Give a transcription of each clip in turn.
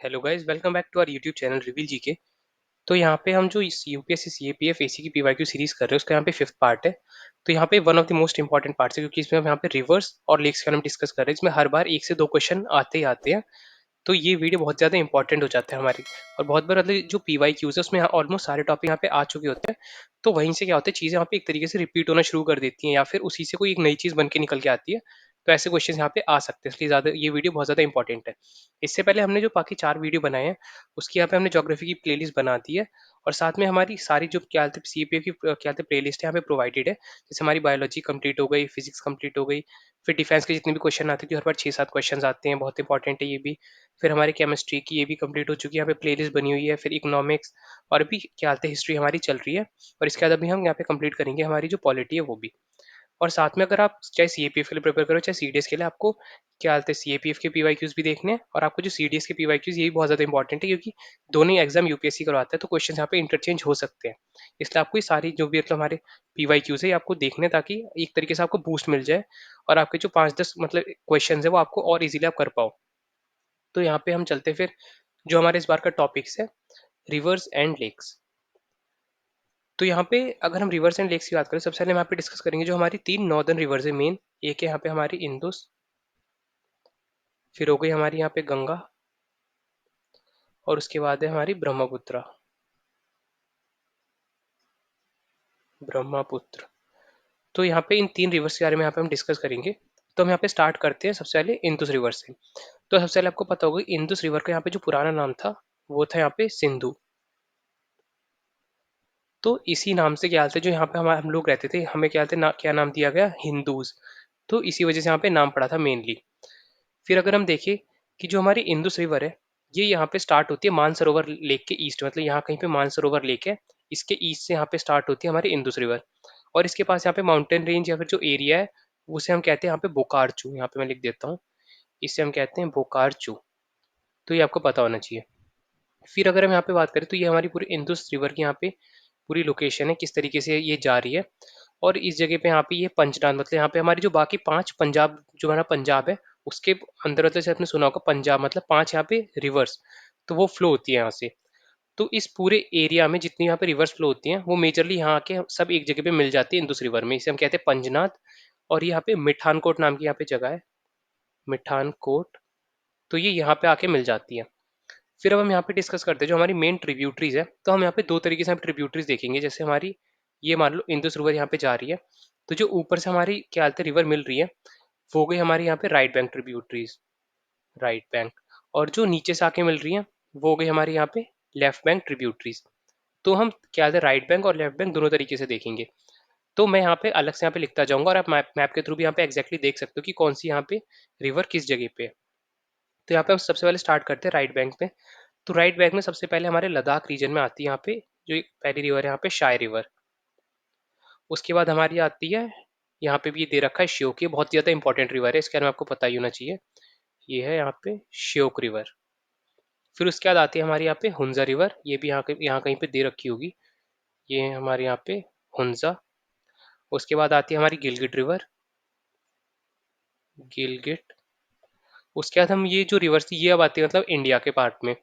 Hello guys, welcome back to our YouTube channel Reveal G K. तो यहाँ पे हम जो इस यूपीएससी सीएपीएफ एसी की पीवाईक्यू सीरीज कर रहे हैं उसका यहाँ पे फिफ्थ पार्ट है। तो यहाँ पे one of the most important parts है क्योंकि इसमें हम यहाँ पे रिवर्स और लेक्स का हम डिस्कस कर रहे हैं। इसमें हर बार एक से दो क्वेश्चन आते ही आते हैं। तो ये वीडियो बहुत ज़्यादा इंपॉर्टेंट हो जाता है हमारी। और बहुत बार मतलब जो पीवाईक्यूज है उसमें ऑलमोस्ट सारे टॉपिक यहाँ पे आ चुके होते हैं। तो वहीं से क्या होता है, चीज़ें यहाँ पे एक तरीके से रिपीट होना शुरू कर देती हैं या फिर उसी से कोई एक नई चीज़ बन के निकल के आती है। तो ऐसे क्वेश्चन यहाँ पे आ सकते हैं, इसलिए ज़्यादा ये वीडियो बहुत ज़्यादा इंपॉर्टेंट है। इससे पहले हमने जो बाकी 4 वीडियो बनाए हैं उसकी यहाँ पे हमने ज्योग्राफी की प्लेलिस्ट बना दी है। और साथ में हमारी सारी जो क्या कहते हैं सीपीएफ की क्या कहते हैं प्लेलिस्ट है यहाँ पे प्रोवाइडेड है। जैसे हमारी बायोलॉजी कंप्लीट हो गई, फिजिक्स कंप्लीट हो गई, फिर डिफेंस के जितने भी क्वेश्चन आते हैं, जो हर बार 6-7 क्वेश्चन आते हैं, बहुत इंपॉर्टेंट है ये भी। फिर हमारी केमिस्ट्री की ये भी कंप्लीट हो चुकी है, यहाँ पे प्लेलिस्ट बनी हुई है। फिर इकोनॉमिक्स और भी क्या कहते हैं हिस्ट्री हमारी चल रही है। और इसके बाद अभी हम यहाँ पे कंप्लीट करेंगे हमारी जो पॉलिटी है वो भी। और साथ में अगर आप चाहे सीएपीएफ के लिए प्रिपेयर करो चाहे सीडीएस के लिए, आपको क्या बोलते हैं सीएपीएफ के पीवाईक्यूज भी देखने हैं और आपको जो सीडीएस के पीवाईक्यूज ये भी बहुत ज़्यादा इंपॉर्टेंट है क्योंकि दोनों ही एग्जाम यूपीएससी करवाता है। तो क्वेश्चन यहाँ पे इंटरचेंज हो सकते हैं। इसलिए आपको ये सारी जो भी मतलब हमारे पीवाईक्यूज है ये आपको देखने हैं, ताकि एक तरीके से आपको बूस्ट मिल जाए और आपके जो 5-10 मतलब क्वेश्चन है वो आपको और इजीली आप कर पाओ। तो यहाँ पे हम चलते हैं फिर जो हमारे इस बार का टॉपिक्स है, रिवर्स एंड लेक्स। तो यहाँ पे अगर हम रिवर्स एंड लेक्स की बात करें, सबसे पहले हम यहाँ पे डिस्कस करेंगे जो हमारी 3 नॉर्दर्न रिवर्स है मेन। एक है यहाँ पे हमारी इंदुस, फिर हो गई हमारी यहाँ पे गंगा, और उसके बाद है हमारी ब्रह्मपुत्र। ब्रह्मपुत्र। तो यहाँ पे इन 3 रिवर्स के बारे में यहाँ पे हम डिस्कस करेंगे। तो हम यहाँ पे स्टार्ट करते हैं सबसे पहले इंदुस रिवर से। तो सबसे पहले आपको पता होगा इंदुस रिवर का यहाँ पे जो पुराना नाम था वो था यहाँ पे सिंधु। तो इसी नाम से क्या थे जो यहाँ पे हम लोग रहते थे, हमें क्या नाम दिया गया, हिंदूज। तो इसी वजह से यहाँ पे नाम पड़ा था मेनली। फिर अगर हम देखें कि जो हमारी इंदुस रिवर है ये यहाँ पे स्टार्ट होती है मानसरोवर लेक के ईस्ट, मतलब यहाँ कहीं पे मानसरोवर लेक है, इसके ईस्ट से यहाँ पे स्टार्ट होती है हमारी इंदुस रिवर। और इसके पास यहाँ पे माउंटेन रेंज या फिर जो एरिया है उसे हम कहते हैं यहाँ पे बोकारचू। यहाँ पे मैं लिख देता हूँ, इसे हम कहते हैं बोकारचू। तो ये आपको पता होना चाहिए। फिर अगर हम यहाँ पे बात करें तो ये हमारी पूरी इंदुस रिवर की यहाँ पे पूरी लोकेशन है, किस तरीके से ये जा रही है। और इस जगह पे यहाँ पे ये पंचनाद, मतलब यहाँ पे हमारी जो बाकी 5 पंजाब, जो हमारा पंजाब है उसके अंदर, मतलब जैसे आपने सुना होगा पंजाब मतलब 5 यहाँ पे रिवर्स, तो वो फ्लो होती है यहाँ से। तो इस पूरे एरिया में जितनी यहाँ पे रिवर्स फ्लो होती हैं वो मेजरली यहाँ के सब एक जगह पे मिल जाती है इंदुस रिवर में, इसे हम कहते हैं पंजनाद। और यहाँ पे मिठानकोट नाम की यहाँ पे जगह है, मिठानकोट। तो ये यहाँ पे आके मिल जाती है। फिर अब हम यहाँ पे डिस्कस करते हैं जो हमारी मेन ट्रिब्यूटरीज है। तो हम यहाँ पे दो तरीके से हम ट्रिब्यूटरीज देखेंगे। जैसे हमारी ये मान लो इंदुस रिवर यहाँ पे जा रही है, तो जो ऊपर से हमारी क्या हालत है रिवर मिल रही है वो हो गई हमारी यहाँ पे right bank tributaries, right bank. और जो नीचे से आके मिल रही है वो हो गई हमारी यहाँ पे लेफ्ट बैंक ट्रिब्यूटरीज। तो हम क्या है राइट बैंक और लेफ्ट बैंक दोनों तरीके से देखेंगे। तो मैं यहाँ पे अलग से यहाँ पे लिखता जाऊंगा और आप मैप के थ्रू भी यहाँ पे एग्जैक्टली देख सकते हो कि कौन सी यहाँ पे रिवर किस जगह पे है। तो यहाँ पे हम सबसे पहले स्टार्ट करते हैं राइट बैंक में। तो राइट बैंक में सबसे पहले हमारे लद्दाख रीजन में आती है यहाँ पे जो एक पहली रिवर है यहाँ पे शाय रिवर। उसके बाद हमारी आती है यहाँ पे भी ये दे रखा है श्योक, ये बहुत ज़्यादा इंपॉर्टेंट रिवर है, इसके बारे में आपको पता ही होना चाहिए। ये है यहाँ पे श्योक रिवर। फिर उसके बाद आती है हमारी यहाँ पे हुंजा रिवर, ये भी यहाँ कहीं पे दे रखी होगी, ये है हमारे यहाँ पे हुंजा। उसके बाद आती है हमारी गिलगिट रिवर, गिलगिट। उसके बाद हम ये जो रिवर्स थी ये अब आती है मतलब इंडिया के पार्ट में।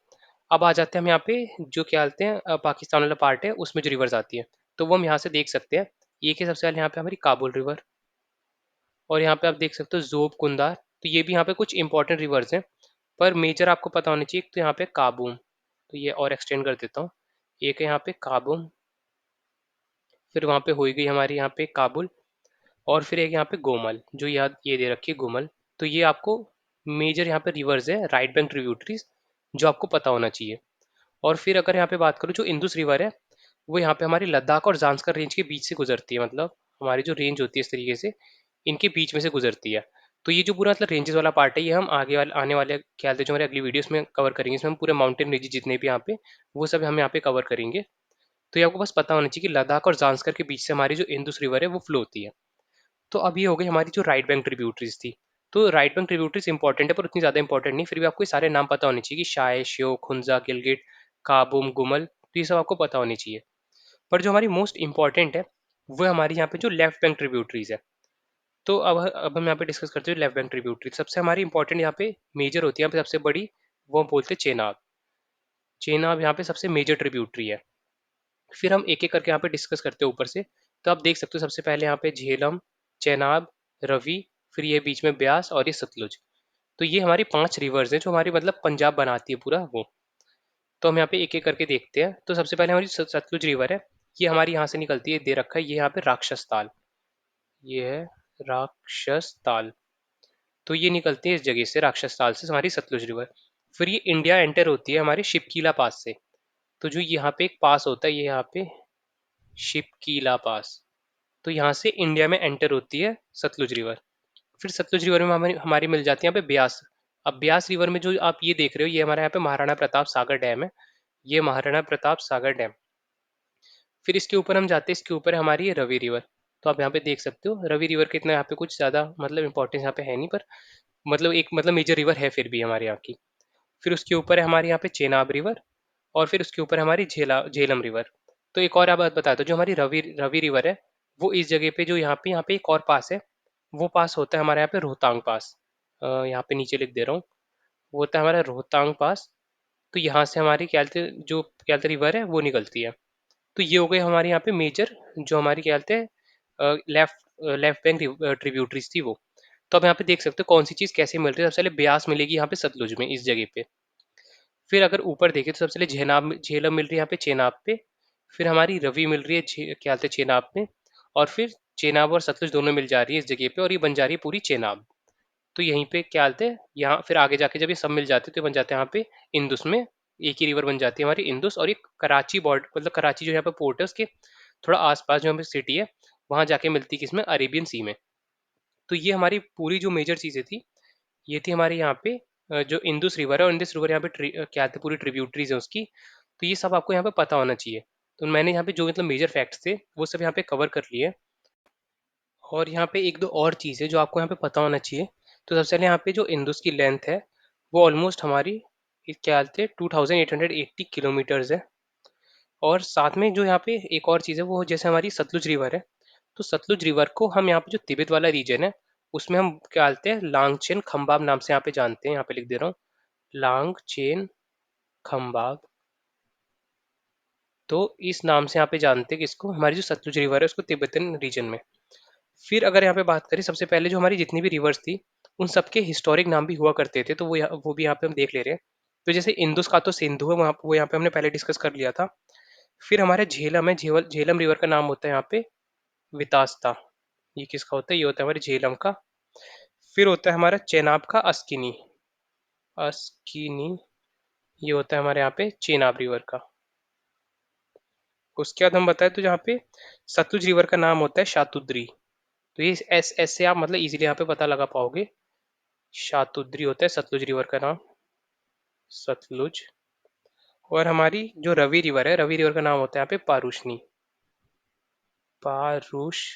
अब आ जाते हैं हम यहाँ पे जो क्या बोलते हैं पाकिस्तान वाला पार्ट है उसमें जो रिवर्स आती है, तो वो हम यहाँ से देख सकते हैं। एक है सबसे पहले यहाँ पे हमारी काबुल रिवर, और यहाँ पे आप देख सकते हो जोब कुंदार। तो ये भी यहाँ पे कुछ इंपॉर्टेंट रिवर्स हैं, पर मेजर आपको पता होनी चाहिए। तो यहाँ पे काबूम, तो ये और एक्सटेंड कर देता हूँ। एक है यहाँ पे काबूम, फिर वहाँ पे हो गई हमारी यहाँ पे काबुल, और फिर एक यहाँ पे गोमल, जो याद ये दे रखी है गोमल। तो ये आपको मेजर यहाँ पे रिवर्स है राइट बैंक ट्रिब्यूटरीज जो आपको पता होना चाहिए। और फिर अगर यहाँ पे बात करूँ जो इंदुस रिवर है वो यहाँ पे हमारी लद्दाख और जांस्कर रेंज के बीच से गुजरती है, मतलब हमारी जो रेंज होती है इस तरीके से इनके बीच में से गुजरती है। तो ये जो पूरा मतलब रेंजेस वाला पार्ट है ये हम आगे वाले आने वाले क्या जो हमारे अगली वीडियोस में कवर करेंगे। इसमें हम पूरे माउंटेन रेंज जितने भी यहाँ पे वो सब हम यहाँ पे कवर करेंगे। तो ये आपको बस पता होना चाहिए कि लद्दाख और जांस्कर के बीच से हमारी जो इंदुस रिवर है वो फ्लो होती है। तो अब ये हो गई हमारी जो राइट बैंक ट्रिब्यूटरीज थी। तो राइट बैंक ट्रिब्यूटरीज इंपॉर्टेंट है पर उतनी ज़्यादा इंपॉर्टेंट नहीं, फिर भी आपको ये सारे नाम पता होने चाहिए कि शाय, श्योक, खुंजा, गिलगिट, काबुम, गुमल, तो ये सब आपको पता होनी चाहिए। पर जो हमारी मोस्ट इंपॉर्टेंट है वो हमारी यहाँ पे जो लेफ्ट बैंक ट्रिब्यूटरीज है। तो अब हम यहाँ पे डिस्कस करते हैं लेफ्ट बैंक ट्रिब्यूटरी। सबसे हमारी इंपॉर्टेंट यहाँ पे मेजर होती है, यहाँ पे सबसे बड़ी वो हम बोलते हैं चेनाब। चेनाब यहाँ पे सबसे मेजर ट्रिब्यूटरी है। फिर हम एक एक करके यहाँ पे डिस्कस करते हैं ऊपर से। तो आप देख सकते हो सबसे पहले यहाँ पे झेलम, चेनाब, रवि, फिर ये बीच में ब्यास और ये सतलुज। तो ये हमारी 5 रिवर्स हैं जो हमारी मतलब पंजाब बनाती है पूरा वो। तो हम यहाँ पे एक एक करके देखते हैं। तो सबसे पहले हमारी सतलुज रिवर है, ये हमारी यहाँ से निकलती है, दे रखा है ये यहाँ पे राक्षस ताल, ये है राक्षस ताल। तो ये निकलती है इस जगह से, राक्षस ताल से हमारी सतलुज रिवर। फिर ये इंडिया एंटर होती है हमारे शिपकीला पास से। तो जो यहाँ पे एक पास होता है, ये यहाँ पे शिपकीला पास, तो यहाँ से इंडिया में एंटर होती है सतलुज रिवर। फिर सतलुज रिवर में हमारी हमारी मिल जाती है यहाँ पे ब्यास। अब ब्यास रिवर में जो आप ये देख रहे हो, ये हमारे यहाँ पे महाराणा प्रताप सागर डैम है, ये महाराणा प्रताप सागर डैम। फिर इसके ऊपर हम जाते हैं, इसके ऊपर है हमारी ये रवि रिवर। तो आप यहाँ पे देख सकते हो रवि रिवर के इतना यहाँ पे कुछ ज़्यादा मतलब इंपॉर्टेंस यहाँ पे है नहीं, पर मतलब एक मतलब मेजर रिवर है फिर भी हमारे यहाँ की। फिर उसके ऊपर है हमारे यहाँ पे चेनाब रिवर, और फिर उसके ऊपर हमारी झेलम रिवर। तो एक और आप बात बता दो, जो हमारी रवि रवि रिवर है, वो इस जगह पे जो यहाँ पे एक और पास है, वो पास होता है हमारे यहाँ पे रोहतांग पास। यहाँ पे नीचे लिख दे रहा हूँ, वो होता है हमारा रोहतांग पास। तो यहाँ से हमारी क्या कहते रिवर है वो निकलती है। तो ये हो गए हमारे यहाँ पे मेजर, जो हमारी क्या कहते हैं लेफ्ट लेफ्ट बैंक ट्रिब्यूटरीज थी वो। तो आप यहाँ पे देख सकते हो कौन सी चीज़ कैसे मिल रही है। सबसे पहले ब्यास मिलेगी यहाँ पे सतलुज में इस जगह पे। फिर अगर ऊपर देखें तो सबसे पहले झेलम मिल रही है यहाँ पे चेनाब पे। फिर हमारी रवि मिल रही है क्या बोलते हैं चेनाब में। और फिर चेनाब और सतलुज दोनों मिल जा रही है इस जगह पे, और ये बन जा रही है पूरी चेनाब। तो यहीं पे क्या बोलते हैं, यहाँ फिर आगे जाके जब ये सब मिल जाते हैं तो ये बन जाते हैं यहाँ पे इंदुस में। एक ही रिवर बन जाती है हमारी इंदुस, और एक कराची बॉर्डर मतलब कराची जो यहाँ पे पोर्ट है उसके थोड़ा आसपास जो यहाँ पे सिटी है, वहाँ जाके मिलती है किसमें, अरेबियन सी में। तो ये हमारी पूरी जो मेजर चीज़ें थी, ये थी हमारे यहाँ पे जो इंदुस रिवर है, और इंदुस रिवर यहाँ पे क्या आते पूरी ट्रिब्यूटरीज है उसकी। तो ये सब आपको यहाँ पे पता होना चाहिए। तो मैंने यहाँ पे जो मतलब मेजर फैक्ट्स थे वो सब यहाँ पे कवर कर लिए। और यहाँ पे एक दो और चीज़ है जो आपको यहाँ पे पता होना चाहिए। तो सबसे पहले यहाँ पे जो इंदुस की लेंथ है, वो ऑलमोस्ट हमारी क्या थे 2880 किलोमीटर्स है। और साथ में जो यहाँ पे एक और चीज़ है, वो जैसे हमारी सतलुज रिवर है, तो सतलुज रिवर को हम यहाँ पे जो तिब्बत वाला रीजन है, उसमें हम क्या बोलते हैं लांगचेन खम्बाब नाम से यहाँ पे जानते हैं। यहाँ पे लिख दे रहा हूँ, लांगचेन खम्बाब। तो इस नाम से यहाँ पे जानते हैं किसको, हमारी जो सतलुज रिवर है उसको तिब्बतन रीजन में। फिर अगर यहाँ पे बात करें, सबसे पहले जो हमारी जितनी भी रिवर्स थी, उन सबके हिस्टोरिक नाम भी हुआ करते थे, तो वो भी यहाँ पे हम देख ले रहे हैं। तो जैसे इंदुस का तो सिंधु है, वहाँ वो यहाँ पे हमने पहले डिस्कस कर लिया था। फिर हमारे झेलम है, झेलम रिवर का नाम होता है यहाँ पे वितास्ता। ये किसका होता है, ये होता है हमारे झेलम का। फिर होता है हमारा चेनाब का अस्किनी, अस्किनी, ये होता है हमारे यहाँ पे चेनाब रिवर का। उसके बाद हम बताएं तो यहाँ पे सतलुज रिवर का नाम होता है शातुद्री। तो ये एस एस से आप मतलब इजीली यहाँ पे पता लगा पाओगे, शातुद्री होता है सतलुज रिवर का नाम, सतलुज। और हमारी जो रवि रिवर है, रवि रिवर का नाम होता है यहाँ पे पारुष्णी, पारुष्णी।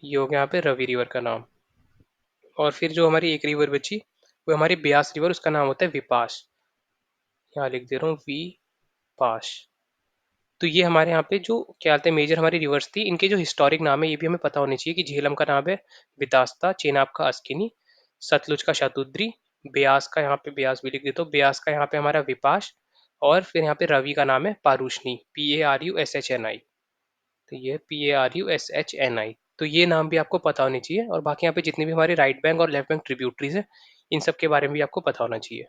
ये हो गया यहाँ पे रवि रिवर का नाम। और फिर जो हमारी एक रिवर बची, वो हमारी ब्यास रिवर, उसका नाम होता है विपाश। यहाँ लिख दे रहा हूँ विपाश। तो ये हमारे यहाँ पे जो क्या कहते हैं मेजर हमारी रिवर्स थी, इनके जो हिस्टोरिक नाम है ये भी हमें पता होने चाहिए। कि झेलम का नाम है बितास्ता, चेनाब का अस्किनी, सतलुज का शातुद्री, ब्यास का यहाँ पे ब्यास भी लिख देता हूँ, ब्यास का यहाँ पे हमारा विपाश। और फिर यहाँ पे रवि का नाम है पारुष्णी, PARUSHNI। तो ये PARUSHNI। तो ये नाम भी आपको पता होने चाहिए। और बाकी यहाँ पे जितने भी हमारे राइट बैंक और लेफ्ट बैंक ट्रिब्यूटरीज है, इन सब के बारे में भी आपको पता होना चाहिए।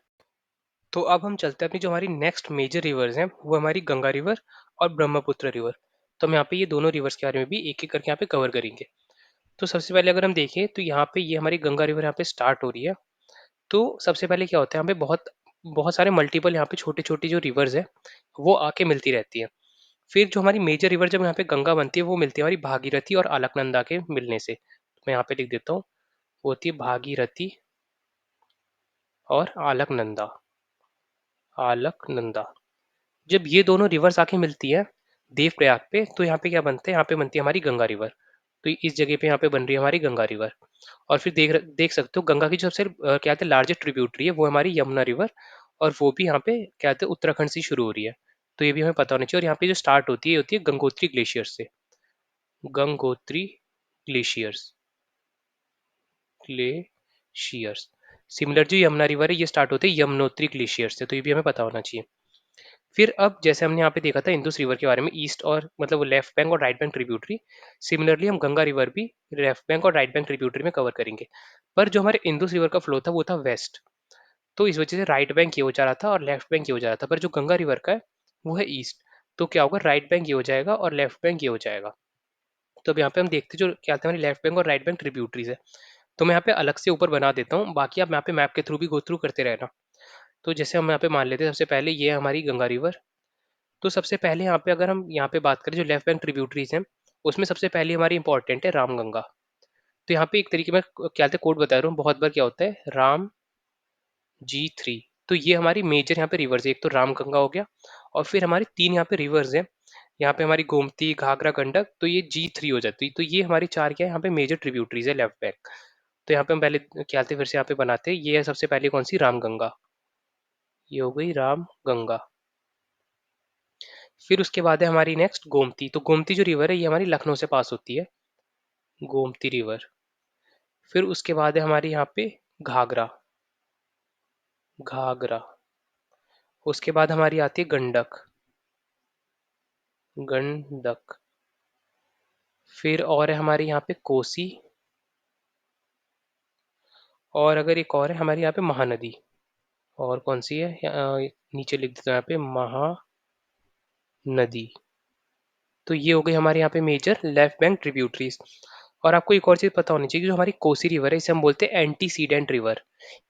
तो अब हम चलते हैं अपनी जो हमारी नेक्स्ट मेजर रिवर्स हैं, वो हमारी गंगा रिवर और ब्रह्मपुत्र रिवर। तो हम यहाँ पे ये दोनों रिवर्स के बारे में भी एक एक करके यहाँ पे कवर करेंगे। तो सबसे पहले अगर हम देखें तो यहाँ पे ये हमारी गंगा रिवर यहाँ पे स्टार्ट हो रही है। तो सबसे पहले क्या होता है, यहाँ पे बहुत बहुत सारे मल्टीपल यहाँ पे छोटी छोटी जो रिवर्स है वो आके मिलती रहती है। फिर जो हमारी मेजर रिवर जब यहाँ पे गंगा बनती है, वो मिलती है हमारी भागीरथी और अलकनंदा के मिलने से। तो मैं यहाँ पे लिख देता हूँ, वो होती है भागीरथी और अलकनंदा, अलकनंदा। जब ये दोनों रिवर्स आके मिलती है देवप्रयाग पे, तो यहाँ पे क्या बनते हैं, यहाँ पे बनती है हमारी गंगा रिवर। तो इस जगह पे यहाँ पे बन रही है हमारी गंगा रिवर। और फिर देख सकते हो गंगा की जो सबसे क्या कहते हैं लार्जेस्ट ट्रिब्यूटरी है, वो हमारी यमुना रिवर। और वो भी यहाँ पे क्या कहते हैं उत्तराखंड से शुरू हो रही है। तो ये भी हमें पता होना चाहिए। और यहाँ पे जो स्टार्ट होती है, ये होती है गंगोत्री ग्लेशियर से, गंगोत्री ग्लेशियर्स, ग्लेशियर्स। सिमिलर जो यमुना रिवर है ये स्टार्ट होते हैं यमुनोत्री ग्लेशियर से, तो ये भी हमें पता होना चाहिए। फिर अब जैसे हमने यहाँ पे देखा था इंदुस रिवर के बारे में, ईस्ट और मतलब लेफ्ट बैंक और राइट बैंक ट्रिब्यूटरी, सिमिलरली हम गंगा रिवर भी लेफ्ट बैंक और राइट बैंक ट्रिब्यूटरी में कवर करेंगे। पर जो हमारे इंदुस रिवर का फ्लो था वो था वेस्ट, तो इस वजह से राइट बैंक ये हो जा रहा था और लेफ्ट बैंक ये हो जा रहा था। पर जो गंगा रिवर का है वो है ईस्ट, तो क्या होगा, राइट बैंक ये हो जाएगा और लेफ्ट बैंक ये हो जाएगा। तो अब यहाँ पे हम देखते हैं जो क्या होता है हमारी लेफ्ट बैंक और राइट बैंक ट्रिब्यूटरीज है। तो मैं यहाँ पे अलग से ऊपर बना देता हूँ, बाकी आप यहाँ पे मैप के थ्रू भी गो थ्रू करते रहना। तो जैसे हम यहाँ पे मान लेते हैं सबसे पहले ये है हमारी गंगा रिवर। तो सबसे पहले यहाँ पे अगर हम यहाँ पे बात करें जो लेफ्ट बैंक ट्रिब्यूटरीज हैं, उसमें सबसे पहली हमारी इंपॉर्टेंट है रामगंगा। तो यहाँ पे एक तरीके में क्या होता है कोड बता रहा हूँ, बहुत बार क्या होता है राम G3। तो ये हमारी मेजर यहाँ पे रिवर्स है, एक तो रामगंगा हो गया और फिर हमारी तीन यहाँ पे रिवर्स है, यहाँ पे हमारी गोमती घाघरा गंडक, तो ये G3 हो जाती है। तो ये हमारी चार क्या है यहाँ पे मेजर ट्रिब्यूटरीज है लेफ्ट बैंक। तो यहाँ पे हम पहले क्या थे फिर से यहाँ पे बनाते हैं, ये है सबसे पहले कौन सी, रामगंगा, ये हो गई रामगंगा। फिर उसके बाद है हमारी नेक्स्ट गोमती। तो गोमती जो रिवर है ये हमारी लखनऊ से पास होती है, गोमती रिवर। फिर उसके बाद है हमारी यहाँ पे घाघरा, घाघरा। उसके बाद हमारी आती है गंडक, गंडक। फिर और है हमारी यहाँ पे कोसी, और अगर एक और है हमारी यहाँ पे महानदी। और कौन सी है नीचे लिख देता हूँ यहाँ पे महानदी। तो ये हो गई हमारे यहाँ पे मेजर लेफ्ट बैंक ट्रिब्यूटरीज। और आपको एक और चीज़ पता होनी चाहिए कि जो हमारी कोसी रिवर है इसे हम बोलते हैं एंटीसीडेंट रिवर।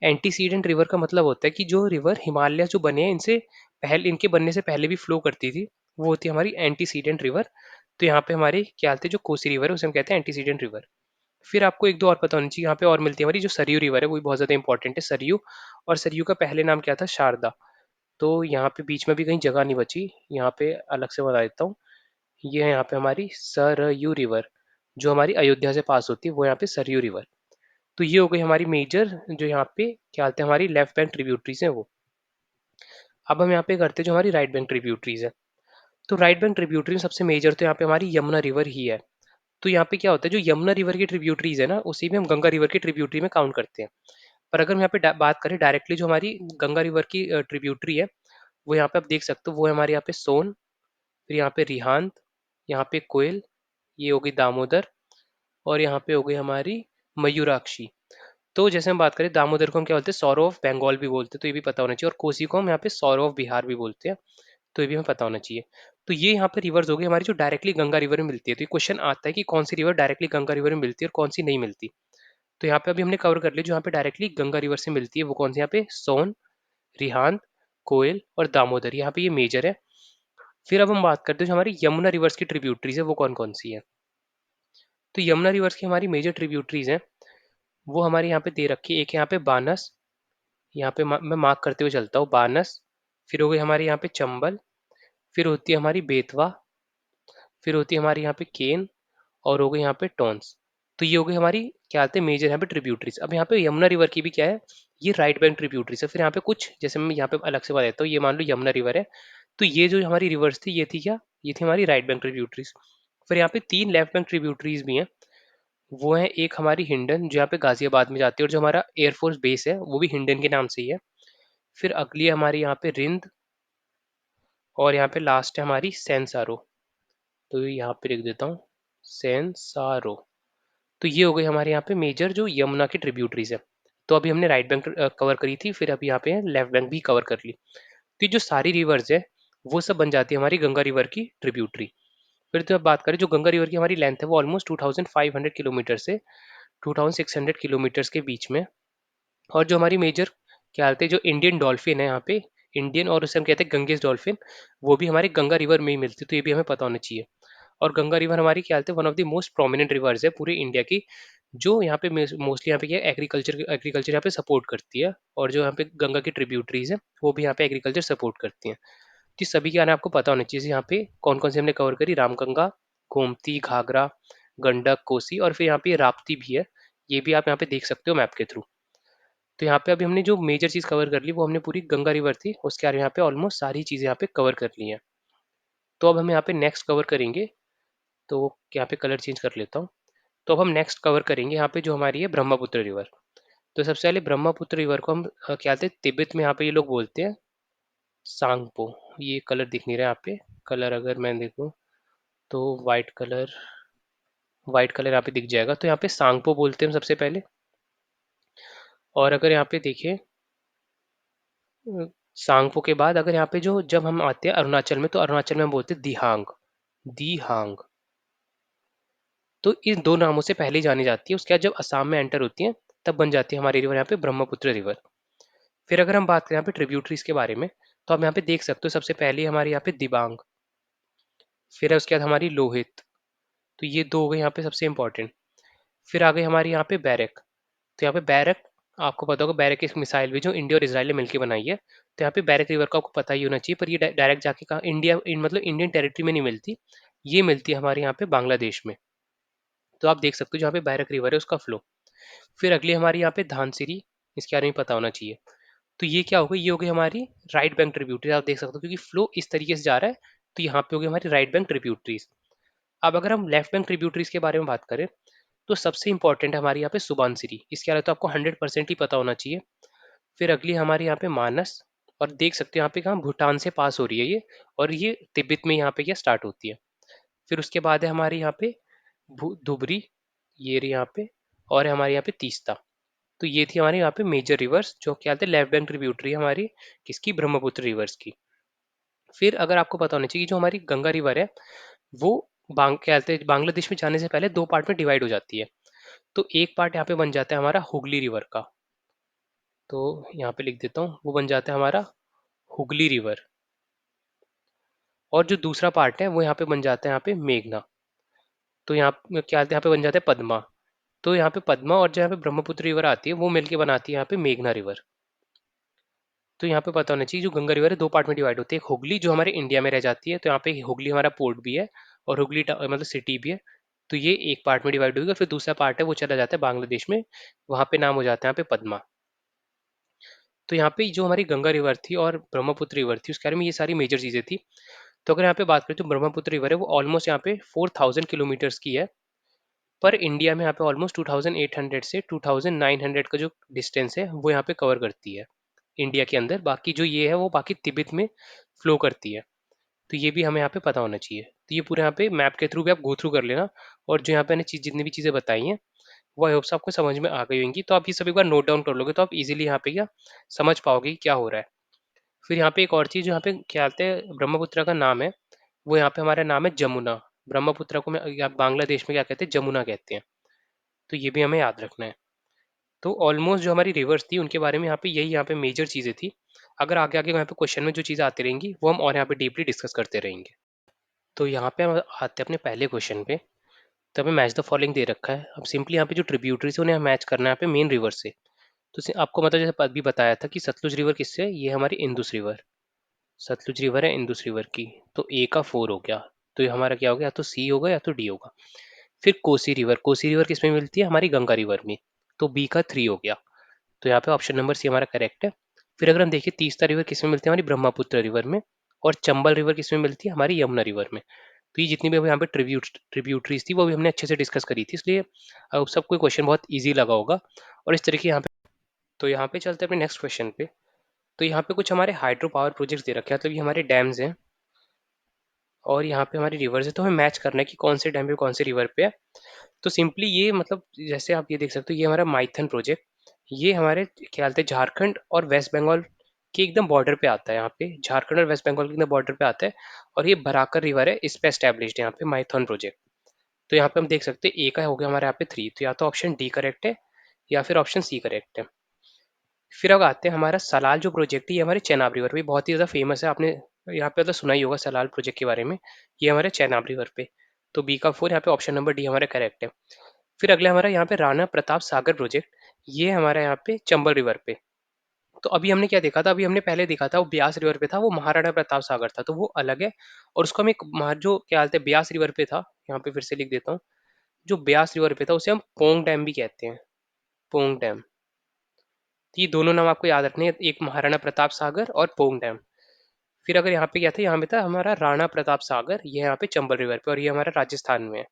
एंटीसीडेंट रिवर का मतलब होता है कि जो रिवर हिमालय जो बने हैं इनसे पहले, इनके बनने से पहले भी फ्लो करती थी, वो होती है हमारी एंटीसीडेंट रिवर। तो यहाँ पे हमारी क्या आते हैं जो कोसी रिवर है उसे हम कहते हैं एंटीसीडेंट रिवर। फिर आपको एक दो और पता होनी चाहिए यहाँ पे और मिलती है हमारी जो सरयू रिवर है, वो भी बहुत ज़्यादा इंपॉर्टेंट है, सरयू। और सरयू का पहले नाम क्या था, शारदा। तो यहाँ पे बीच में भी कहीं जगह नहीं बची, यहाँ पे अलग से बता देता हूँ। ये है यहाँ पे हमारी सरयू रिवर, जो हमारी अयोध्या से पास होती है, वो यहाँ पे सरयू रिवर। तो ये हो गई हमारी मेजर जो यहाँ पे क्या बोलते हैं हमारी लेफ्ट बैंक ट्रिब्यूटरीज है वो। अब हम यहाँ पे करते हैं जो हमारी राइट बैंक ट्रिब्यूटरीज है। तो राइट बैंक ट्रिब्यूटरी में सबसे मेजर तो यहाँ पे हमारी यमुना रिवर ही है। तो यहाँ पे क्या होता है जो यमुना रिवर की ट्रिब्यूटरीज है ना, उसी में हम गंगा रिवर की ट्रिब्यूटरी में काउंट करते हैं। पर अगर हम यहाँ पे बात करें डायरेक्टली जो हमारी गंगा रिवर की ट्रिब्यूटरी है, वो यहाँ पे आप देख सकते हो, वो है हमारे यहाँ पे सोन, फिर यहाँ पे रिहांद, यहाँ पे कोयल, ये हो गई दामोदर, और यहाँ पे हो गई हमारी मयूराक्षी। तो जैसे हम बात करें दामोदर को हम क्या बोलते हैं, सौरव ऑफ बंगाल भी बोलते हैं, तो ये भी पता होना चाहिए। और कोसी को हम यहाँ पे सौरव ऑफ बिहार भी बोलते हैं, तो ये भी हमें पता होना चाहिए। तो ये यहाँ पे रिवर्स हो गई हमारी जो डायरेक्टली गंगा रिवर में मिलती है। तो ये क्वेश्चन आता है कि कौन सी रिवर डायरेक्टली गंगा रिवर में मिलती है और कौन सी नहीं मिलती। तो यहाँ पे अभी हमने कवर कर लिया जो यहाँ पे डायरेक्टली गंगा रिवर से मिलती है, वो कौन सी, यहाँ पे सोन, रिहांद, कोयल और दामोदर, यहाँ पे ये मेजर है। फिर अब हम बात करते हैं जो हमारी यमुना रिवर्स की ट्रिब्यूटरीज है वो कौन कौन सी है। तो यमुना रिवर्स की हमारी मेजर ट्रिब्यूटरीज हैं, वो हमारे यहाँ पे दे रखी है। एक है यहाँ पे बानस, यहाँ पे मैं मार्क करते हुए चलता हूँ, बानस। फिर हो गई हमारे यहाँ पे चंबल, फिर होती है हमारी बेतवा, फिर होती है हमारी यहाँ पे केन, और हो गई यहाँ पे टॉन्स। तो ये हो गई हमारी क्या आते हैं मेजर यहाँ पे ट्रिब्यूटरीज। अब यहाँ पे यमुना रिवर की भी क्या है, ये राइट बैंक ट्रिब्यूटरीज है। फिर यहाँ पे कुछ जैसे मैं यहाँ पे अलग से बता देता हूँ, ये मान लो यमुना रिवर है, तो ये जो हमारी रिवर्स थी ये थी क्या, ये थी हमारी राइट बैंक ट्रिब्यूटरीज। फिर यहाँ पे तीन लेफ्ट बैंक ट्रिब्यूटरीज भी हैं, वो है एक हमारी हिंडन जो यहाँ पे गाजियाबाद में जाती है, और जो हमारा एयरफोर्स बेस है वो भी हिंडन के नाम से ही है। फिर अगली है हमारी यहाँ पे रिंद, और यहाँ पे लास्ट है हमारी सेंसारो। तो यहाँ पे लिख देता हूँ सेंसारो। तो ये हो गई हमारे यहाँ पे मेजर जो यमुना की ट्रिब्यूटरीज है। तो अभी हमने राइट बैंक कवर करी थी, फिर अभी यहाँ पे लेफ्ट बैंक भी कवर कर ली। तो ये जो सारी रिवर्स है वो सब बन जाती है हमारी गंगा रिवर की ट्रिब्यूटरी। फिर तो अब बात करें जो गंगा रिवर की हमारी लेंथ है वो ऑलमोस्ट 2500 किलोमीटर से 2600 किलोमीटर्स के बीच में। और जो हमारी मेजर क्या बोलते हैं जो इंडियन डॉल्फिन है यहाँ पे, इंडियन, और उसे हम कहते हैं गंगेस डॉल्फिन, वो भी हमारे गंगा रिवर में ही मिलती है, तो ये भी हमें पता होना चाहिए। और गंगा रिवर हमारी क्या बोलते हैं one of the most prominent reverse है पूरे इंडिया की, जो यहाँ पे मोस्टली यहाँ पे क्या एग्रीकल्चर एग्रीकल्चर यहाँ पे सपोर्ट करती है। और जो यहाँ पे गंगा की ट्रिब्यूटरीज है वो भी यहाँ पे एग्रीकल्चर सपोर्ट करती हैं। तो सभी के आने आपको पता होना चाहिए यहाँ पे कौन कौन से हमने कवर करी, रामगंगा, गोमती, घाघरा, गंडक, कोसी, और फिर यहाँ पे राप्ती भी है, ये भी आप यहाँ पे देख सकते हो मैप के थ्रू। तो यहाँ पे अभी हमने जो मेजर चीज़ कवर कर ली वो हमने पूरी गंगा रिवर थी, उसके आगे यहाँ पे ऑलमोस्ट सारी चीज़ें यहाँ पे कवर कर ली हैं। तो अब हम यहाँ पे नेक्स्ट कवर करेंगे, तो यहाँ पे कलर चेंज कर लेता हूँ। तो अब हम नेक्स्ट कवर करेंगे यहाँ पे जो हमारी है ब्रह्मपुत्र रिवर। तो सबसे पहले ब्रह्मपुत्र रिवर को हम क्या बोलते हैं, तिब्बत में यहाँ पे ये लोग बोलते हैं सांगपो। ये कलर दिख नहीं रहा है यहाँ पे। कलर अगर मैं देखूँ तो वाइट कलर यहाँ पे दिख जाएगा। तो यहाँ पे सांगपो बोलते हैं सबसे पहले। और अगर यहाँ पे देखें सांगपो के बाद अगर यहाँ पे जो जब हम आते हैं अरुणाचल में, तो अरुणाचल में हम बोलते हैं दिहांग। दिहांग। तो इन दो नामों से पहले जानी जाती है। उसके बाद जब असम में एंटर होती है तब बन जाती है हमारी रिवर यहाँ पे ब्रह्मपुत्र रिवर। फिर अगर हम बात करें यहाँ पे ट्रिब्यूटरीज के बारे में, तो हम यहाँ पे देख सकते हो सबसे पहले हमारे यहाँ पे दिबांग, फिर है उसके बाद हमारी लोहित। तो ये दो हो गए यहाँ पे सबसे इंपॉर्टेंट। फिर आ गई हमारी यहाँ पे बैरक। तो यहाँ पे बैरक, आपको पता होगा बैरक एक मिसाइल भी जो इंडिया और इसराइल ने मिलकर बनाई है। तो यहाँ पे बैरक रिवर का आपको पता ही होना चाहिए, पर ये डायरेक्ट जाके कहा मतलब इंडियन टेरिटरी में नहीं मिलती, ये मिलती है हमारे यहाँ पे बांग्लादेश में। तो आप देख सकते हो जहाँ पे बैरक रिवर है उसका फ्लो। फिर अगली हमारी यहाँ पे धानसिरी, इसके बारे में पता होना चाहिए। तो ये क्या हो गई, ये हो गई हमारी राइट बैंक ट्रिब्यूटरी। आप देख सकते हो क्योंकि फ्लो इस तरीके से जा रहा है, तो यहाँ पे हो गई हमारी राइट बैंक ट्रिब्यूटरीज। अब अगर हम लेफ्ट बैंक ट्रिब्यूटरीज के बारे में बात करें, तो सबसे इंपॉर्टेंट है हमारे यहाँ पे सुबानसिरी। इसके अलावा तो आपको 100% ही पता होना चाहिए। फिर अगली हमारे यहाँ पे मानस। और देख सकते हो यहाँ पे कहाँ भूटान से पास हो रही है ये, और ये तिब्बत में यहाँ पे क्या स्टार्ट होती है। फिर उसके बाद है हमारे यहाँ पे धुबरी, ये रही यहाँ पे। और है हमारे यहाँ पे तीस्ता। तो ये थी हमारे यहाँ पे मेजर रिवर्स जो क्या थे लेफ्ट बैंक ट्रिब्यूटरी हमारी किसकी, ब्रह्मपुत्र रिवर्स की। फिर अगर आपको पता होना चाहिए जो हमारी गंगा रिवर है वो क्या कहते हैं बांग्लादेश में जाने से पहले दो पार्ट में डिवाइड हो जाती है। तो एक पार्ट यहाँ पे बन जाता है हमारा हुगली रिवर का। तो यहाँ पे लिख देता हूँ, वो बन जाता है हमारा हुगली रिवर। और जो दूसरा पार्ट है वो यहाँ पे बन जाता है यहाँ पे मेघना। तो यहाँ क्या यहाँ पे बन जाता है पद्मा। तो यहाँ पे पद्मा और जो यहाँ पे ब्रह्मपुत्र रिवर आती है वो मिलके बनाती है यहाँ पे मेघना रिवर। तो यहाँ पे पता होना चाहिए जो गंगा रिवर है दो पार्ट में डिवाइड होती है। एक हुगली जो हमारे इंडिया में रह जाती है, तो यहाँ पे हुगली हमारा पोर्ट भी है और हुगली मतलब सिटी भी है। तो ये एक पार्ट में डिवाइड होगी, फिर दूसरा पार्ट है वो चला जाता है बांग्लादेश में, वहाँ पे नाम हो जाता है यहाँ पे पद्मा। तो यहाँ पे जो हमारी गंगा रिवर थी और ब्रह्मपुत्र रिवर थी उसके बारे में ये सारी मेजर चीज़ें थी। तो अगर यहाँ पे बात करें तो ब्रह्मपुत्र रिवर है वो ऑलमोस्ट यहाँ पे 4000 किलोमीटर्स की है। पर इंडिया में यहाँ पे ऑलमोस्ट 2800 से 2900 का जो डिस्टेंस है वो यहाँ पे कवर करती है इंडिया के अंदर। बाकी जो ये है वो बाकी तिब्बत में फ्लो करती है। तो ये भी हमें यहाँ पे पता होना चाहिए। तो ये पूरे यहाँ पे मैप के थ्रू भी आप गो थ्रू कर लेना। और जो यहाँ पे मैंने जितनी भी चीज़ें बताई हैं वो आई होप्स आपको समझ में आ गई होंगी। तो आप ये सब एक बार नोट डाउन कर लोगे तो आप इजीली यहाँ पे क्या समझ पाओगे कि क्या हो रहा है। फिर यहाँ पे एक और चीज़ यहाँ पे क्या कहते हैं ब्रह्मपुत्र का नाम है, वो यहाँ पे हमारा नाम है जमुना। ब्रह्मपुत्र को बांग्लादेश में क्या कहते हैं, जमुना कहते हैं। तो ये भी हमें याद रखना है। तो ऑलमोस्ट जो हमारी रिवर्स थी उनके बारे में यहाँ पे मेजर चीज़ें थी। अगर आगे आगे यहाँ पे क्वेश्चन में जो चीज़ें आती रहेंगी वो हम और यहाँ पे डीपली डिस्कस करते रहेंगे। तो यहाँ पे हम आते हैं अपने पहले क्वेश्चन पे। तो हमें मैच द फॉलोइंग दे रखा है। अब सिंपली यहाँ पे जो ट्रिब्यूटरीज है उन्हें मैच करना है यहाँ पे मेन रिवर से। तो आपको मतलब जैसे अभी बताया था कि सतलुज रिवर किससे है, ये हमारी इंदुस रिवर। सतलुज रिवर है इंदुस रिवर की। तो ए का 4 हो गया। तो ये हमारा क्या हो गया, या तो सी होगा या तो डी होगा। फिर कोसी रिवर किस में मिलती है, हमारी गंगा रिवर में। तो बी का 3 हो गया। तो यहाँ पे ऑप्शन नंबर सी हमारा करेक्ट है। फिर अगर हम देखें तीस्ता रिवर किस में मिलती है, हमारी ब्रह्मपुत्र रिवर में। और चंबल रिवर किस में मिलती है, हमारी यमुना रिवर में। तो ये जितनी भी अभी यहाँ पे ट्रिब्यूटरीज थी वो भी हमने अच्छे से डिस्कस करी थी, इसलिए अब सबको क्वेश्चन बहुत ईजी लगा होगा। और इस तरीके यहाँ पे, तो यहाँ पे चलते हैं अपने नेक्स्ट क्वेश्चन पे। तो यहाँ पे कुछ हमारे हाइड्रो पावर प्रोजेक्ट्स दे रखे हैं, मतलब ये हमारे डैम्स हैं और यहाँ पे हमारी रिवर्स है। तो हमें मैच करना है कि कौन से डैम पे कौन से रिवर पे है। तो सिंपली ये मतलब जैसे आप ये देख सकते हो ये हमारा माइथन प्रोजेक्ट, ये हमारे क्या बोलते हैं झारखंड और वेस्ट बंगाल के एकदम बॉर्डर पे आता है। यहाँ पे झारखंड और वेस्ट बंगाल के एकदम बॉर्डर पे आता है। और ये बराकर रिवर है, इस पे एस्टेब्लिश्ड है यहाँ पे माइथन प्रोजेक्ट। तो यहाँ पे हम देख सकते हैं ए का हो गया हमारे यहाँ पे 3, तो या तो ऑप्शन डी करेक्ट है या फिर ऑप्शन सी करेक्ट है। फिर अब आते हैं हमारा सलाल जो प्रोजेक्ट है, ये हमारे चेनाब रिवर पे बहुत ही ज़्यादा फेमस है। आपने यहाँ पे तो सुना ही होगा सलाल प्रोजेक्ट के बारे में। ये हमारे चेनाब रिवर पे। तो बी का 4, यहाँ पे ऑप्शन नंबर डी हमारा करेक्ट है। फिर अगला हमारा यहाँ पे राणा प्रताप सागर प्रोजेक्ट, ये हमारा यहाँ पे चंबल रिवर पे। तो अभी हमने क्या देखा था, अभी हमने पहले देखा था वो ब्यास रिवर पे था, वो महाराणा प्रताप सागर था, तो वो अलग है। और उसको हम एक जो क्या बोलते हैं ब्यास रिवर पे था, यहाँ पे फिर से लिख देता हूँ। जो ब्यास रिवर पे था उसे हम पोंग डैम भी कहते हैं, पोंग डैम। तो ये दोनों नाम आपको याद रखने हैं, एक महाराणा प्रताप सागर और पोंग डैम। फिर अगर यहाँ पे क्या था, यहाँ पे था हमारा राणा प्रताप सागर, ये यहाँ पे चंबल रिवर पे और ये हमारा राजस्थान में है।